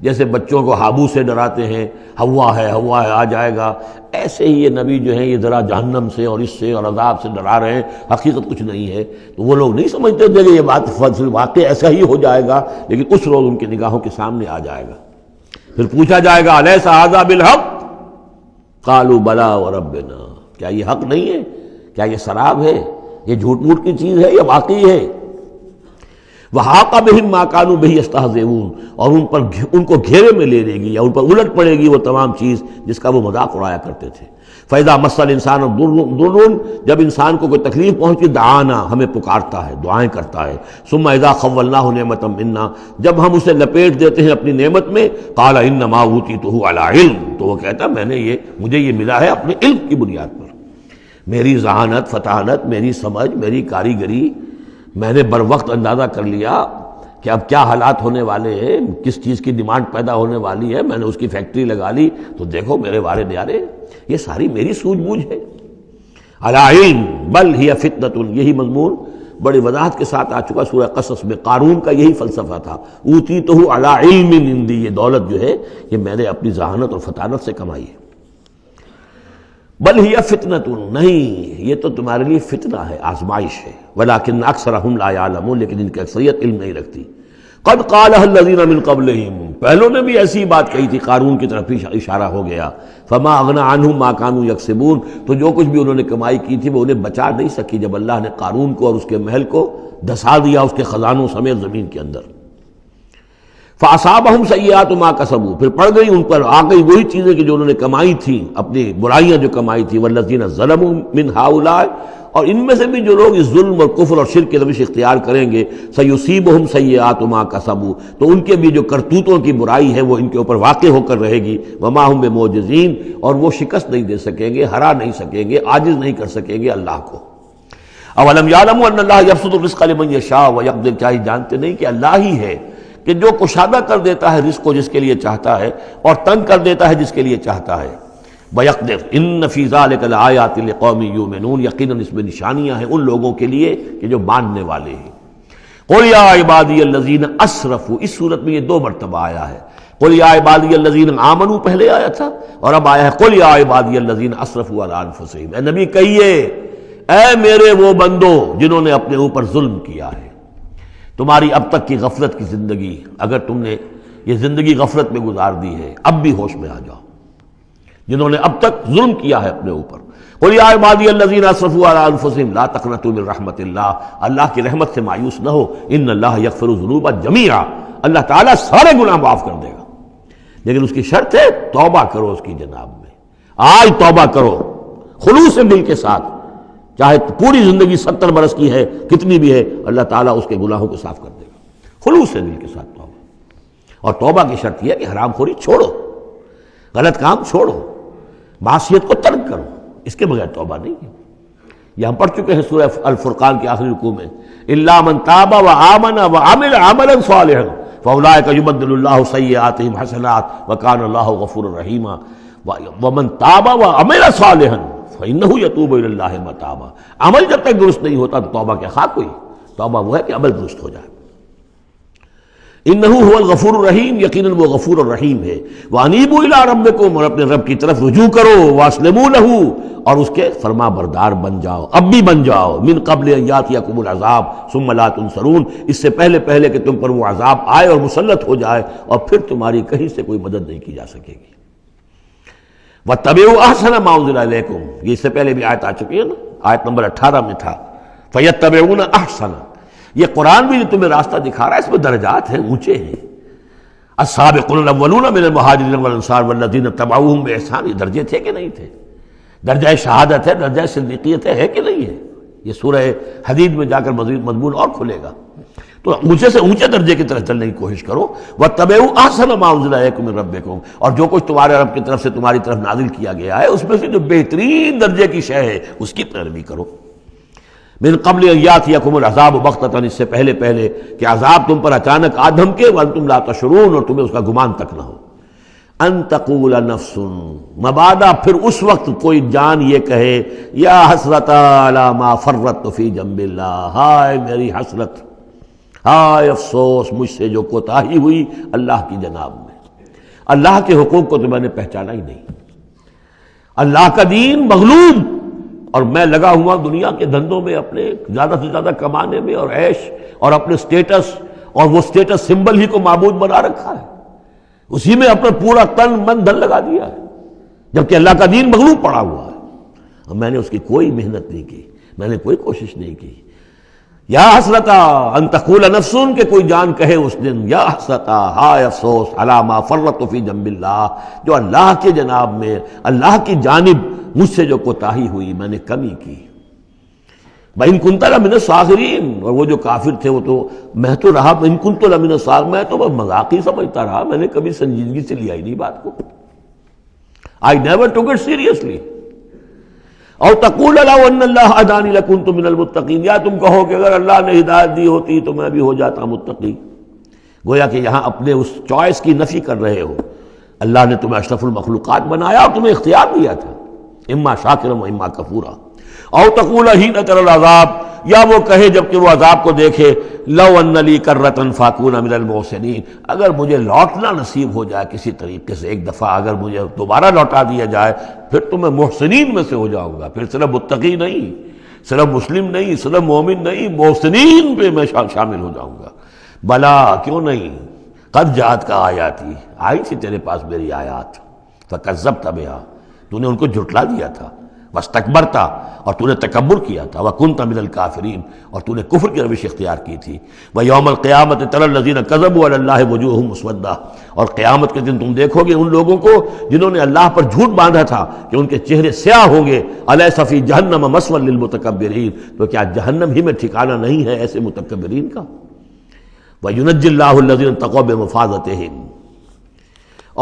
B: جیسے بچوں کو ہابو سے ڈراتے ہیں، ہوا ہے آ جائے گا، ایسے ہی یہ نبی جو ہیں یہ ذرا جہنم سے اور اس سے اور عذاب سے ڈرا رہے ہیں، حقیقت کچھ نہیں ہے. تو وہ لوگ نہیں سمجھتے تھے کہ یہ بات واقع ایسا ہی ہو جائے گا، لیکن اس روز ان کی نگاہوں کے سامنے آ جائے گا. پھر پوچھا جائے گا الیس ھذا بالحق قالوا بلا وربنا، کیا یہ حق نہیں ہے؟ کیا یہ سراب ہے؟ یہ جھوٹ موٹ کی چیز ہے یا واقعی ہے؟ وحاق بہم ما كانوا به يستهزئون، اور ان کو گھیرے میں لے لے گی یا ان پر الٹ پڑے گی وہ تمام چیز جس کا وہ مذاق اڑایا کرتے تھے. فَإِذَا مَسَّ الْإِنسَانَ ضُرٌّ، جب انسان کو کوئی تکلیف پہنچی، دعانا، ہمیں پکارتا ہے، دعائیں کرتا ہے. ثُمَّ إِذَا خَوَّلْنَاهُ نِعْمَةً مِنَّا، جب ہم اسے لپیٹ دیتے ہیں اپنی نعمت میں، قَالَ إِنَّمَا أُوتِيتُهُ عَلَىٰ عِلْمٍ، تو وہ کہتا ہے مجھے یہ ملا ہے اپنے علم کی بنیاد پر، میری ذہانت، فطانت، میری سمجھ، میری کاریگری، میں نے بر وقت اندازہ کر لیا کہ اب کیا حالات ہونے والے ہیں، کس چیز کی ڈیمانڈ پیدا ہونے والی ہے، میں نے اس کی فیکٹری لگا لی. تو دیکھو میرے وارد یارے، یہ ساری میری سوجھ بوجھ ہے. علی علم بل ہی فتنۃ، یہی مضمون بڑی وضاحت کے ساتھ آ چکا سورہ قصص میں. قارون کا یہی فلسفہ تھا، اوتیتہ علی علم عندی، یہ دولت جو ہے یہ میں نے اپنی ذہانت اور فطانت سے کمائی ہے. بل ہی فتنۃ، نہیں یہ تو تمہارے لیے فتنہ ہے، آزمائش ہے. ولکن اکثرہم لا یعلمون، لیکن ان کی اکثریت علم نہیں رکھتی. قد قالها الذین من قبلہم، پہلوں نے بھی ایسی بات کہی تھی، قارون کی طرف اشارہ ہو گیا. فما اغنی عنہم ما كانوا یکسبون، تو جو کچھ بھی انہوں نے کمائی کی تھی وہ انہیں بچا نہیں سکی جب اللہ نے قارون کو اور اس کے محل کو دھسا دیا اس کے خزانوں سمیت زمین کے اندر. فاصابہم سیئات ما کسبوا، پھر پڑ گئی ان پر، آ گئی وہی چیزیں کہ جو انہوں نے کمائی تھی، اپنی برائیاں جو کمائی تھی. والذین ظلموا من ہؤلاء، اور ان میں سے بھی جو لوگ اس ظلم اور کفر اور شرک کی روش اختیار کریں گے، سیصیبہم سیئات ما کسبوا، تو ان کے بھی جو کرتوتوں کی برائی ہے وہ ان کے اوپر واقع ہو کر رہے گی. وما ہم بمعجزین، اور وہ شکست نہیں دے سکیں گے، ہرا نہیں سکیں گے، عاجز نہیں کر سکیں گے اللہ کو. اولم یعلموا ان اللہ یبسط الرزق لمن یشاء ویقدر، کیا یہ جانتے نہیں کہ اللہ ہی ہے کہ جو کشادہ کر دیتا ہے رزق کو جس کے لیے چاہتا ہے اور تنگ کر دیتا ہے جس کے لیے چاہتا ہے. وَيَقْدِرْ إِنَّ فِي ذَلِكَ لَآيَاتٍ لِقَوْمٍ يُؤْمِنُونَ، یقیناً اس میں نشانیاں ہیں ان لوگوں کے لیے کہ جو ماننے والے ہیں. قُلْ يَا عِبَادِيَ الَّذِينَ أَسْرَفُوا، اس صورت میں یہ 2 مرتبہ آیا ہے. قُلْ يَا عِبَادِيَ الَّذِينَ آمَنُوا پہلے آیا تھا، اور اب آیا ہے قُلْ يَا عِبَادِيَ الَّذِينَ أَسْرَفُوا عَلَىٰ أَنفُسِهِمْ. اے نبی کہیے، اے میرے وہ بندو جنہوں نے اپنے اوپر ظلم کیا ہے. تمہاری اب تک کی غفلت کی زندگی، اگر تم نے یہ زندگی غفلت میں گزار دی ہے، اب بھی ہوش میں آ جاؤ. جنہوں نے اب تک ظلم کیا ہے اپنے اوپر. قل یا عبادی الذین اسرفوا علی انفسہم لا تقنطوا من رحمت اللہ، اللہ کی رحمت سے مایوس نہ ہو. ان اللہ یغفر الذنوب جمیعا، اللہ تعالیٰ سارے گناہ معاف کر دے گا، لیکن اس کی شرط ہے توبہ کرو اس کی جناب میں. آج توبہ کرو خلوص دل کے ساتھ، چاہے پوری زندگی 70 برس کی ہے، کتنی بھی ہے، اللہ تعالیٰ اس کے گناہوں کو صاف کر دے گا. خلوص سے دل کے ساتھ توبہ. اور توبہ کی شرط یہ ہے کہ حرام خوری چھوڑو، غلط کام چھوڑو، معصیت کو ترک کرو، اس کے بغیر توبہ نہیں ہے. یہ ہم پڑھ چکے ہیں سورہ الفرقان کے آخری رکوع میں، الا من تاب وآمن وعمل عملا صالحا فاولئک یبدل اللہ سیئاتہم حسنات وکان اللہ غفورا رحیما. ومن تاب وعمل صالحا فإنہ یتوب الی اللہ متابا. عمل جب تک درست نہیں ہوتا تو توبہ کے خواہ کوئی. توبہ وہ ہے کہ عمل درست ہو جائے۔ انہ هو الغفور الرحیم، یقیناً وہ غفور الرحیم ہے۔ وانیبوا الی ربکم، اور اپنے رب کی طرف رجوع کرو، واسلموا لہ، اور اس کے فرما بردار بن جاؤ، اب بھی بن جاؤ، من قبل ان یاتیکم العذاب ثم لا تنصرون، اس سے پہلے پہلے کہ تم پر وہ عذاب آئے اور مسلط ہو جائے اور پھر تمہاری کہیں سے کوئی مدد نہیں کی جا سکے گی۔ واتبعوا احسن ما انزل الیکم، یہ اس سے پہلے بھی آیت آ چکی ہے نا، آیت نمبر 18 میں تھا فیتبعون احسن، یہ قرآن بھی جو تمہیں راستہ دکھا رہا ہے اس میں درجات ہیں، اونچے ہیں۔ السابقون الاولون من المہاجرین والانصار والذین اتبعوہم باحسان، یہ درجے تھے کہ نہیں تھے؟ درجہ شہادت ہے، درجہ صدیقیت ہے کہ نہیں ہے؟ یہ سورہ حدید میں جا کر مزید مضمون اور کھلے گا۔ تو اونچے سے اونچے درجے کی طرف چلنے کی کوشش کرو۔ واتبعوا احسن ما انزل الیکم من ربکم، اور جو کچھ تمہارے رب کی طرف سے تمہاری طرف نازل کیا گیا ہے اس میں سے جو بہترین درجے کی شے ہے اس کی پیروی کرو۔ من قبل ان یاتیکم العذاب بغتۃ، اس سے پہلے پہلے کہ عذاب تم پر اچانک آ دھمکے، وانتم لا تشعرون، اور تمہیں اس کا گمان تک نہ ہو۔ ان تقول نفس، مبادا پھر اس وقت کوئی جان یہ کہے، یا حسرت علی ما فرطت فی جنب اللہ، ہائے میری حسرت، ہائے افسوس مجھ سے جو کوتاہی ہوئی اللہ کی جناب میں، اللہ کے حقوق کو تو میں نے پہچانا ہی نہیں، اللہ کا دین مغلوب، اور میں لگا ہوا دنیا کے دھندوں میں اپنے زیادہ سے زیادہ کمانے میں اور عیش اور اپنے سٹیٹس، اور وہ سٹیٹس سمبل ہی کو معبود بنا رکھا ہے، اسی میں اپنا پورا تن من دھن لگا دیا ہے، جبکہ اللہ کا دین مغلوب پڑا ہوا ہے، اور میں نے اس کی کوئی محنت نہیں کی، میں نے کوئی کوشش نہیں کی۔ یا حسرتا ان تقول نفس، کہ کوئی جان کہے اس دن، یا حسرتا، ہائے افسوس، علی ما فرطت فی جنب اللہ، جو اللہ کے جناب میں، اللہ کی جانب مجھ سے جو کوتاہی ہوئی، میں نے کمی کی۔ وَإِن كُنتَ لَمِنَ الصَّاغِرِينَ، اور وہ جو کافر تھے وہ تو، میں تو رہا إِن كُنتُ لَمِنَ الصَّاغِرِينَ، میں تو مذاق ہی سمجھتا رہا، میں نے کبھی سنجیدگی سے لیا ہی نہیں بات کو، I never took it seriously۔ اور تقول لو ان اللہ ہدانی لکنت من المتقین، یا تم کہو کہ اگر اللہ نے ہدایت دی ہوتی تو میں بھی ہو جاتا متقی۔ گویا کہ یہاں اپنے اس چوائس کی نفی کر رہے ہو، اللہ نے تمہیں اشرف المخلوقات بنایا اور تمہیں اختیار دیا تھا، اما شاکرا و اما کفورا۔ او تقول حین تری العذاب، یا وہ کہے جب کہ وہ عذاب کو دیکھے، لو ان لی کرۃ فاکون من المحسنین، اگر مجھے لوٹنا نصیب ہو جائے کسی طریقے سے، ایک دفعہ اگر مجھے دوبارہ لوٹا دیا جائے پھر تو میں محسنین میں سے ہو جاؤں گا، پھر صرف متقی نہیں، صرف مسلم نہیں، صرف مومن نہیں، محسنین پہ میں شامل ہو جاؤں گا۔ بلا، کیوں نہیں، قد جاءتک آیاتی، آئی تھی تیرے پاس میری آیات، فکذبت بہا، تو نے ان کو جھٹلا دیا تھا، واستکبرت، اور تو نے تکبر کیا تھا، وکنت من الکافرین، اور تو نے کفر کی روش اختیار کی تھی۔ ویوم القیامت تری الذین کذبوا علی اللہ وجوہہم مسودہ، اور قیامت کے دن تم دیکھو گے ان لوگوں کو جنہوں نے اللہ پر جھوٹ باندھا تھا کہ ان کے چہرے سیاہ ہوں گے۔ الیس فی جہنم مثوی للمتکبرین، تو کیا جہنم ہی میں ٹھکانہ نہیں ہے ایسے متکبرین کا؟ وینجی اللہ الذین اتقوا بمفازتہم،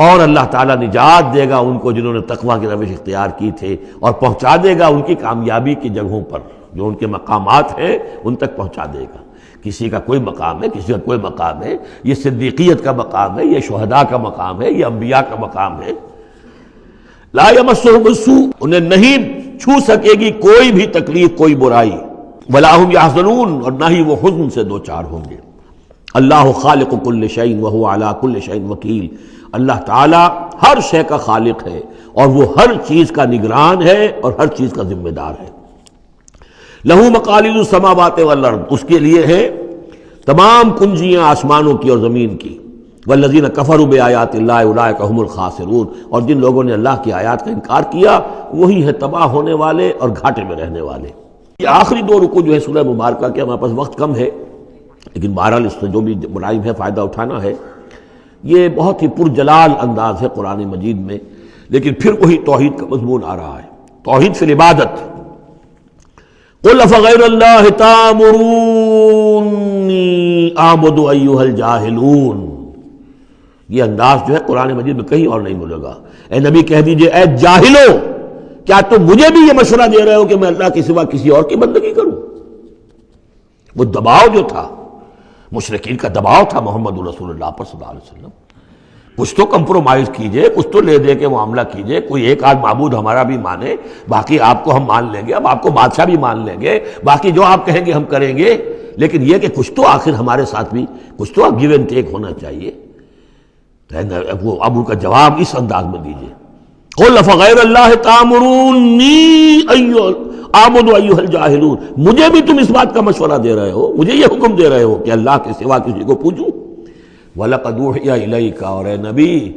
B: اور اللہ تعالیٰ نجات دے گا ان کو جنہوں نے تقویٰ کی روش اختیار کی تھے، اور پہنچا دے گا ان کی کامیابی کی جگہوں پر، جو ان کے مقامات ہیں ان تک پہنچا دے گا۔ کسی کا کوئی مقام ہے، کسی کا کوئی مقام ہے، یہ صدیقیت کا مقام ہے، یہ شہداء کا مقام ہے، یہ انبیاء کا مقام ہے۔ لا یمسہم السوء، انہیں نہیں چھو سکے گی کوئی بھی تکلیف، کوئی برائی، ولا ہم یحزنون، اور نہ ہی وہ حزن سے دوچار ہوں گے۔ اللہ خالق کل شیء وہو علی کل شیء وکیل، اللہ تعالیٰ ہر شے کا خالق ہے اور وہ ہر چیز کا نگران ہے اور ہر چیز کا ذمہ دار ہے۔ لہو مقالید السماوات والارض، اس کے لیے ہے تمام کنجیاں آسمانوں کی اور زمین کی۔ والذین کفروا بآیات اللہ اولئک هم الخاسرون، اور جن لوگوں نے اللہ کی آیات کا انکار کیا وہی ہے تباہ ہونے والے اور گھاٹے میں رہنے والے۔ یہ آخری دو رکوع جو ہے سورہ مبارکہ کے، ہمارے پاس وقت کم ہے لیکن بہرحال اس سے جو بھی ملائم ہے فائدہ اٹھانا ہے۔ یہ بہت ہی پرجلال انداز ہے قرآن مجید میں، لیکن پھر وہی توحید کا مضمون آ رہا ہے، توحید فی العبادت۔ قل افغیر اللہ تأمرونی اعبد ایھا الجاہلون، یہ انداز جو ہے قرآن مجید میں کہیں اور نہیں ملے گا۔ اے نبی کہہ دیجئے، اے جاہلو، کیا تم مجھے بھی یہ مشورہ دے رہے ہو کہ میں اللہ کے سوا کسی اور کی بندگی کروں؟ وہ دباؤ جو تھا، مشرکین کا دباؤ تھا محمد رسول اللہ پر صلی اللہ علیہ وسلم، کچھ تو کمپرومائز کیجئے، کچھ تو لے دے کے معاملہ کیجئے، کوئی ایک آدھ معبود ہمارا بھی مانے، باقی آپ کو ہم مان لیں گے، اب آپ کو بادشاہ بھی مان لیں گے، باقی جو آپ کہیں گے ہم کریں گے۔ لیکن یہ کہ کچھ تو آخر ہمارے ساتھ بھی کچھ تو گیو اینڈ ٹیک ہونا چاہیے. وہ اب ان کا جواب اس انداز میں دیجیے، قل فغیر اللہ تامرونی اعبد ایھا الجاہلون، مجھے بھی تم اس بات کا مشورہ دے رہے ہو، مجھے یہ حکم دے رہے ہو کہ اللہ کے سوا کسی کو پوجوں. وَلَقَدْ أُوحِيَ إِلَيْكَ، اور اے نبی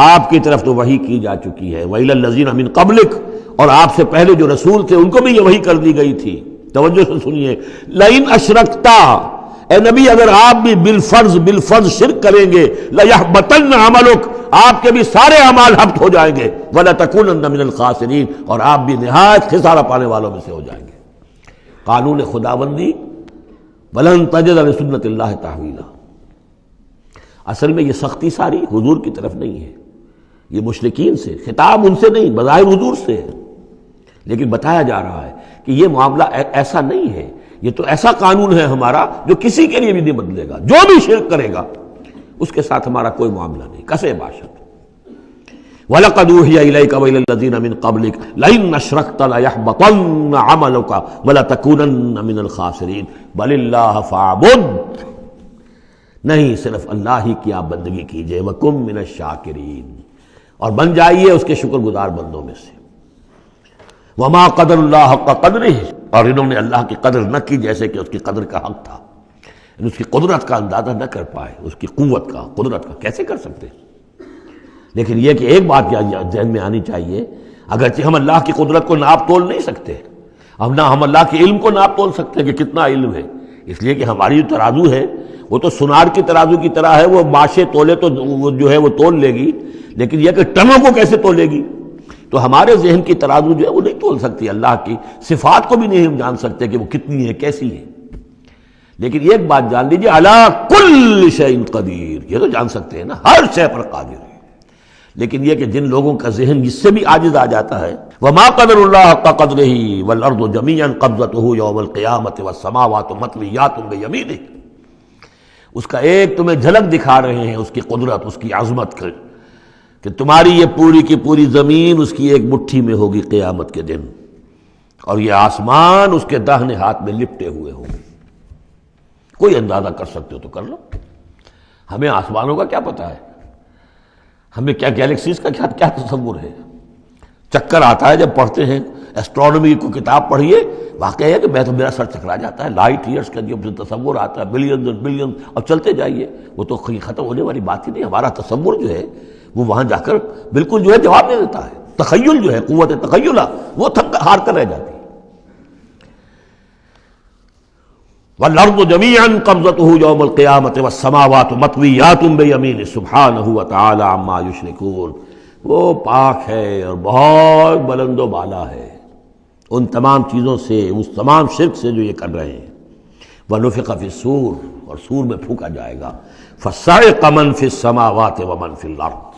B: آپ کی طرف تو وحی کی جا چکی ہے، وَإِلَى الَّذِينَ مِن قَبْلِكَ، اور آپ سے پہلے جو رسول تھے ان کو بھی یہ وحی کر دی گئی تھی. توجہ سے سنیے، لَئِنْ أَشْرَكْتَ، اے نبی اگر آپ بھی بالفرض شرک کریں گے، لَيَحْبَطَنَّ عَمَلُكَ، آپ کے بھی سارے اعمال حبط ہو جائیں گے، وَلَتَكُونَنَّ مِنَ الْخَاسِرِينَ، اور آپ بھی نہایت خسارہ پانے والوں میں سے ہو جائیں گے. قانون خداوندی، وَلَن تَجِدَ لِسُنَّتِ اللَّهِ تَحْوِيلًا. اصل میں یہ سختی ساری حضور کی طرف نہیں ہے، یہ مشرکین سے، خطاب ان سے نہیں، بظاہر حضور سے ہے، لیکن بتایا جا رہا ہے کہ یہ معاملہ ایسا نہیں ہے، یہ تو ایسا قانون ہے ہمارا جو کسی کے لیے بھی نہیں بدلے گا. جو بھی شرک کرے گا اس کے ساتھ ہمارا کوئی معاملہ نہیں، کسے باشد. وَلَقَدْ أُوحِيَ إِلَيْكَ وَإِلَى الَّذِينَ مِن قَبْلِكَ لَئِنْ أَشْرَكْتَ لَيَحْبَطَنَّ عَمَلُكَ وَلَتَكُونَنَّ مِنَ الْخَاسِرِينَ بَلِ اللَّهَ فَاعْبُدْ، نہیں صرف اللہ ہی کی آپ بندگی کیجئے، وَكُن مِّنَ الشَّاكِرِينَ، اور بن جائیے اس کے شکر گزار بندوں میں سے. وَمَا قَدَرُ اللَّهَ حَقَّ قَدْرِهِ، اور انہوں نے اللہ کی قدر نہ کی جیسے کہ اس کی قدر کا حق تھا، اس کی قدرت کا اندازہ نہ کر پائے، اس کی قوت کا، قدرت کا کیسے کر سکتے. لیکن یہ کہ ایک بات ذہن میں آنی چاہیے، اگرچہ ہم اللہ کی قدرت کو ناپ تول نہیں سکتے، ہم اللہ کے علم کو ناپ تول سکتے کہ کتنا علم ہے، اس لیے کہ ہماری جو ترازو ہے وہ تو سونار کی ترازو کی طرح ہے، وہ ماشے تولے تو وہ جو ہے وہ تول لے گی، لیکن یہ کہ ٹنوں کو کیسے تولے گی. تو ہمارے ذہن کی ترازو جو ہے وہ نہیں تول سکتی، اللہ کی صفات کو بھی نہیں ہم جان سکتے کہ وہ کتنی ہے، کیسی ہے. لیکن ایک بات جان لیجیے، علی کل شیء قدیر، یہ تو جان سکتے ہیں نا، ہر شے پر قادر ہے. لیکن یہ کہ جن لوگوں کا ذہن اس سے بھی عاجز آ جاتا ہے، وما قدر اللہ حق قدرہ والارض جمیعا قبضتہ یوم القیامۃ والسماوات مطویات بیمینہ، اس کا ایک تمہیں جھلک دکھا رہے ہیں، اس کی قدرت، اس کی عظمت کا، کہ تمہاری یہ پوری کی پوری زمین اس کی ایک مٹھی میں ہوگی قیامت کے دن، اور یہ آسمان اس کے داہنے ہاتھ میں لپٹے ہوئے ہوں. کوئی اندازہ کر سکتے ہو تو کر لو. ہمیں آسمانوں کا کیا پتہ ہے، ہمیں کیا گیلیکسیز کا کیا تصور ہے. چکر آتا ہے جب پڑھتے ہیں ایسٹرونومی کو کتاب پڑھیے، واقعہ ہے کہ میں تو میرا سر چکرا جاتا ہے، لائٹ ایئرس کا جو تصور آتا ہے، بلینز اور بلینز، اور چلتے جائیے، وہ تو ختم ہونے والی بات ہی نہیں. ہمارا تصور جو ہے وہ وہاں جا کر بالکل جو ہے جواب دے دیتا ہے. تخیل جو ہے، قوت تخیلہ، وہ تھک ہار کر رہ جاتی ہے. وَالْأَرْضُ جَمِيعًا قَبْضَتُهُ يَوْمَ الْقِيَامَةِ وَالسَّمَاوَاتُ مَطْوِيَّاتٌ بِيَمِينِهِ سُبْحَانَهُ وَتَعَالَى عَمَّا يُشْرِكُونَ. وہ پاک ہے اور بہت بلند و بالا ہے ان تمام چیزوں سے، اس تمام شرک سے جو یہ کر رہے ہیں. وَنُفِخَ فِي الصُّورِ، اور سور میں پھونکا جائے گا. فَصَعِقَ مَن فِي السَّمَاوَاتِ وَمَن فِي الْأَرْضِ،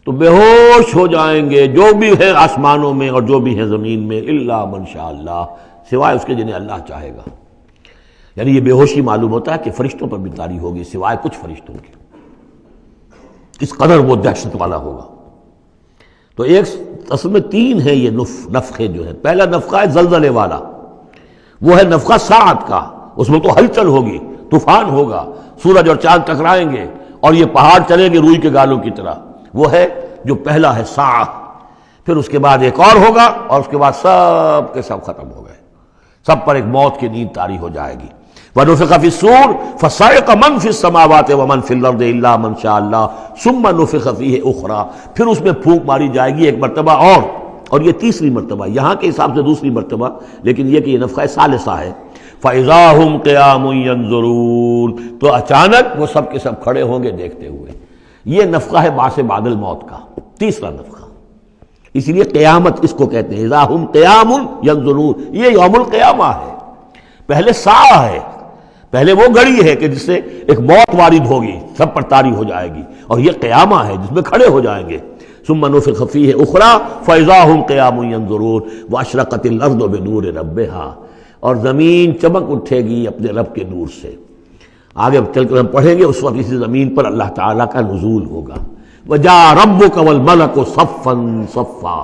B: تو بے ہوش ہو جائیں گے جو بھی ہے آسمانوں میں اور جو بھی ہے زمین میں، الا من شاء اللہ، سوائے اس کے جنہیں اللہ چاہے گا. یعنی یہ بے ہوشی معلوم ہوتا ہے کہ فرشتوں پر بھی طاری ہوگی سوائے کچھ فرشتوں کی، اس قدر وہ دہشت والا ہوگا. تو ایک اصل میں تین ہے یہ نفخے جو ہے. پہلا نفخہ ہے زلزلے والا، وہ ہے نفخہ ساعت کا، اس میں تو ہلچل ہوگی، طوفان ہوگا، سورج اور چاند ٹکرائیں گے اور یہ پہاڑ چلیں گے روئی کے گالوں کی طرح. وہ ہے جو پہلا ہے ساعت. پھر اس کے بعد ایک اور ہوگا، اور اس کے بعد سب کے سب ختم ہو گئے، سب پر ایک موت کی نیند طاری ہو جائے گی. وَنُفِخَ فِي الصُّورِ فَصَعِقَ مَن فِي السَّمَاوَاتِ وَمَن فِي الْأَرْضِ إِلَّا مَن شَاءَ اللَّهُ ثُمَّ نُفِخَ فِيهِ أُخْرَى، پھر اس میں پھونک ماری جائے گی ایک مرتبہ اور یہ تیسری مرتبہ، یہاں کے حساب سے دوسری مرتبہ، لیکن یہ کہ یہ نفخہ ثالثہ ہے. فَإِذَا هُمْ قِيَامٌ يَنظُرُونَ، تو اچانک وہ سب کے سب کھڑے ہوں گے دیکھتے ہوئے. یہ نفخہ ہے بعث بعد الموت کا، تیسرا نفخہ. اسی لیے قیامت اس کو کہتے ہیں، اذا ہم قیام ینظرون، یہ یوم القیامہ ہے. پہلے ساعہ ہے، پہلے وہ گھڑی ہے کہ جس سے ایک موت وارد ہوگی، سب پر طاری ہو جائے گی، اور یہ قیامہ ہے جس میں کھڑے ہو جائیں گے. ثم نفخ فیہ اخری فاذا ہم قیام ینظرون واشرقت الارض بنور ربہا، اور زمین چمک اٹھے گی اپنے رب کے نور سے. آگے چل کر ہم پڑھیں گے، اس وقت اسی زمین پر اللہ تعالیٰ کا نزول ہوگا. وجاء ربک والملک صفا صفا،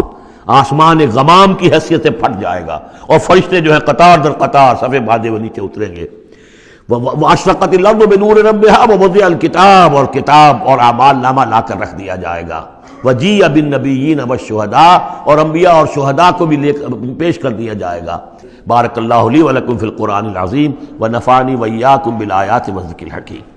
B: آسمان غمام کی حیثیت سے پھٹ جائے گا، اور فرشتے جو ہیں قطار در قطار صفے باندھے ہوئے نیچے اتریں گے۔ واشرقت الارض بنور ربها ووضع الکتاب، اور کتاب اور اعمال نامہ لا کر رکھ دیا جائے گا۔ وجیء بالنبیین والشہداء، اور انبیاء اور شہداء کو بھی پیش کر دیا جائے گا۔ بارک اللہ لی ولکم فی القرآن العظیم ونفعنی وإیاکم بالآیات والذکر الحکیم۔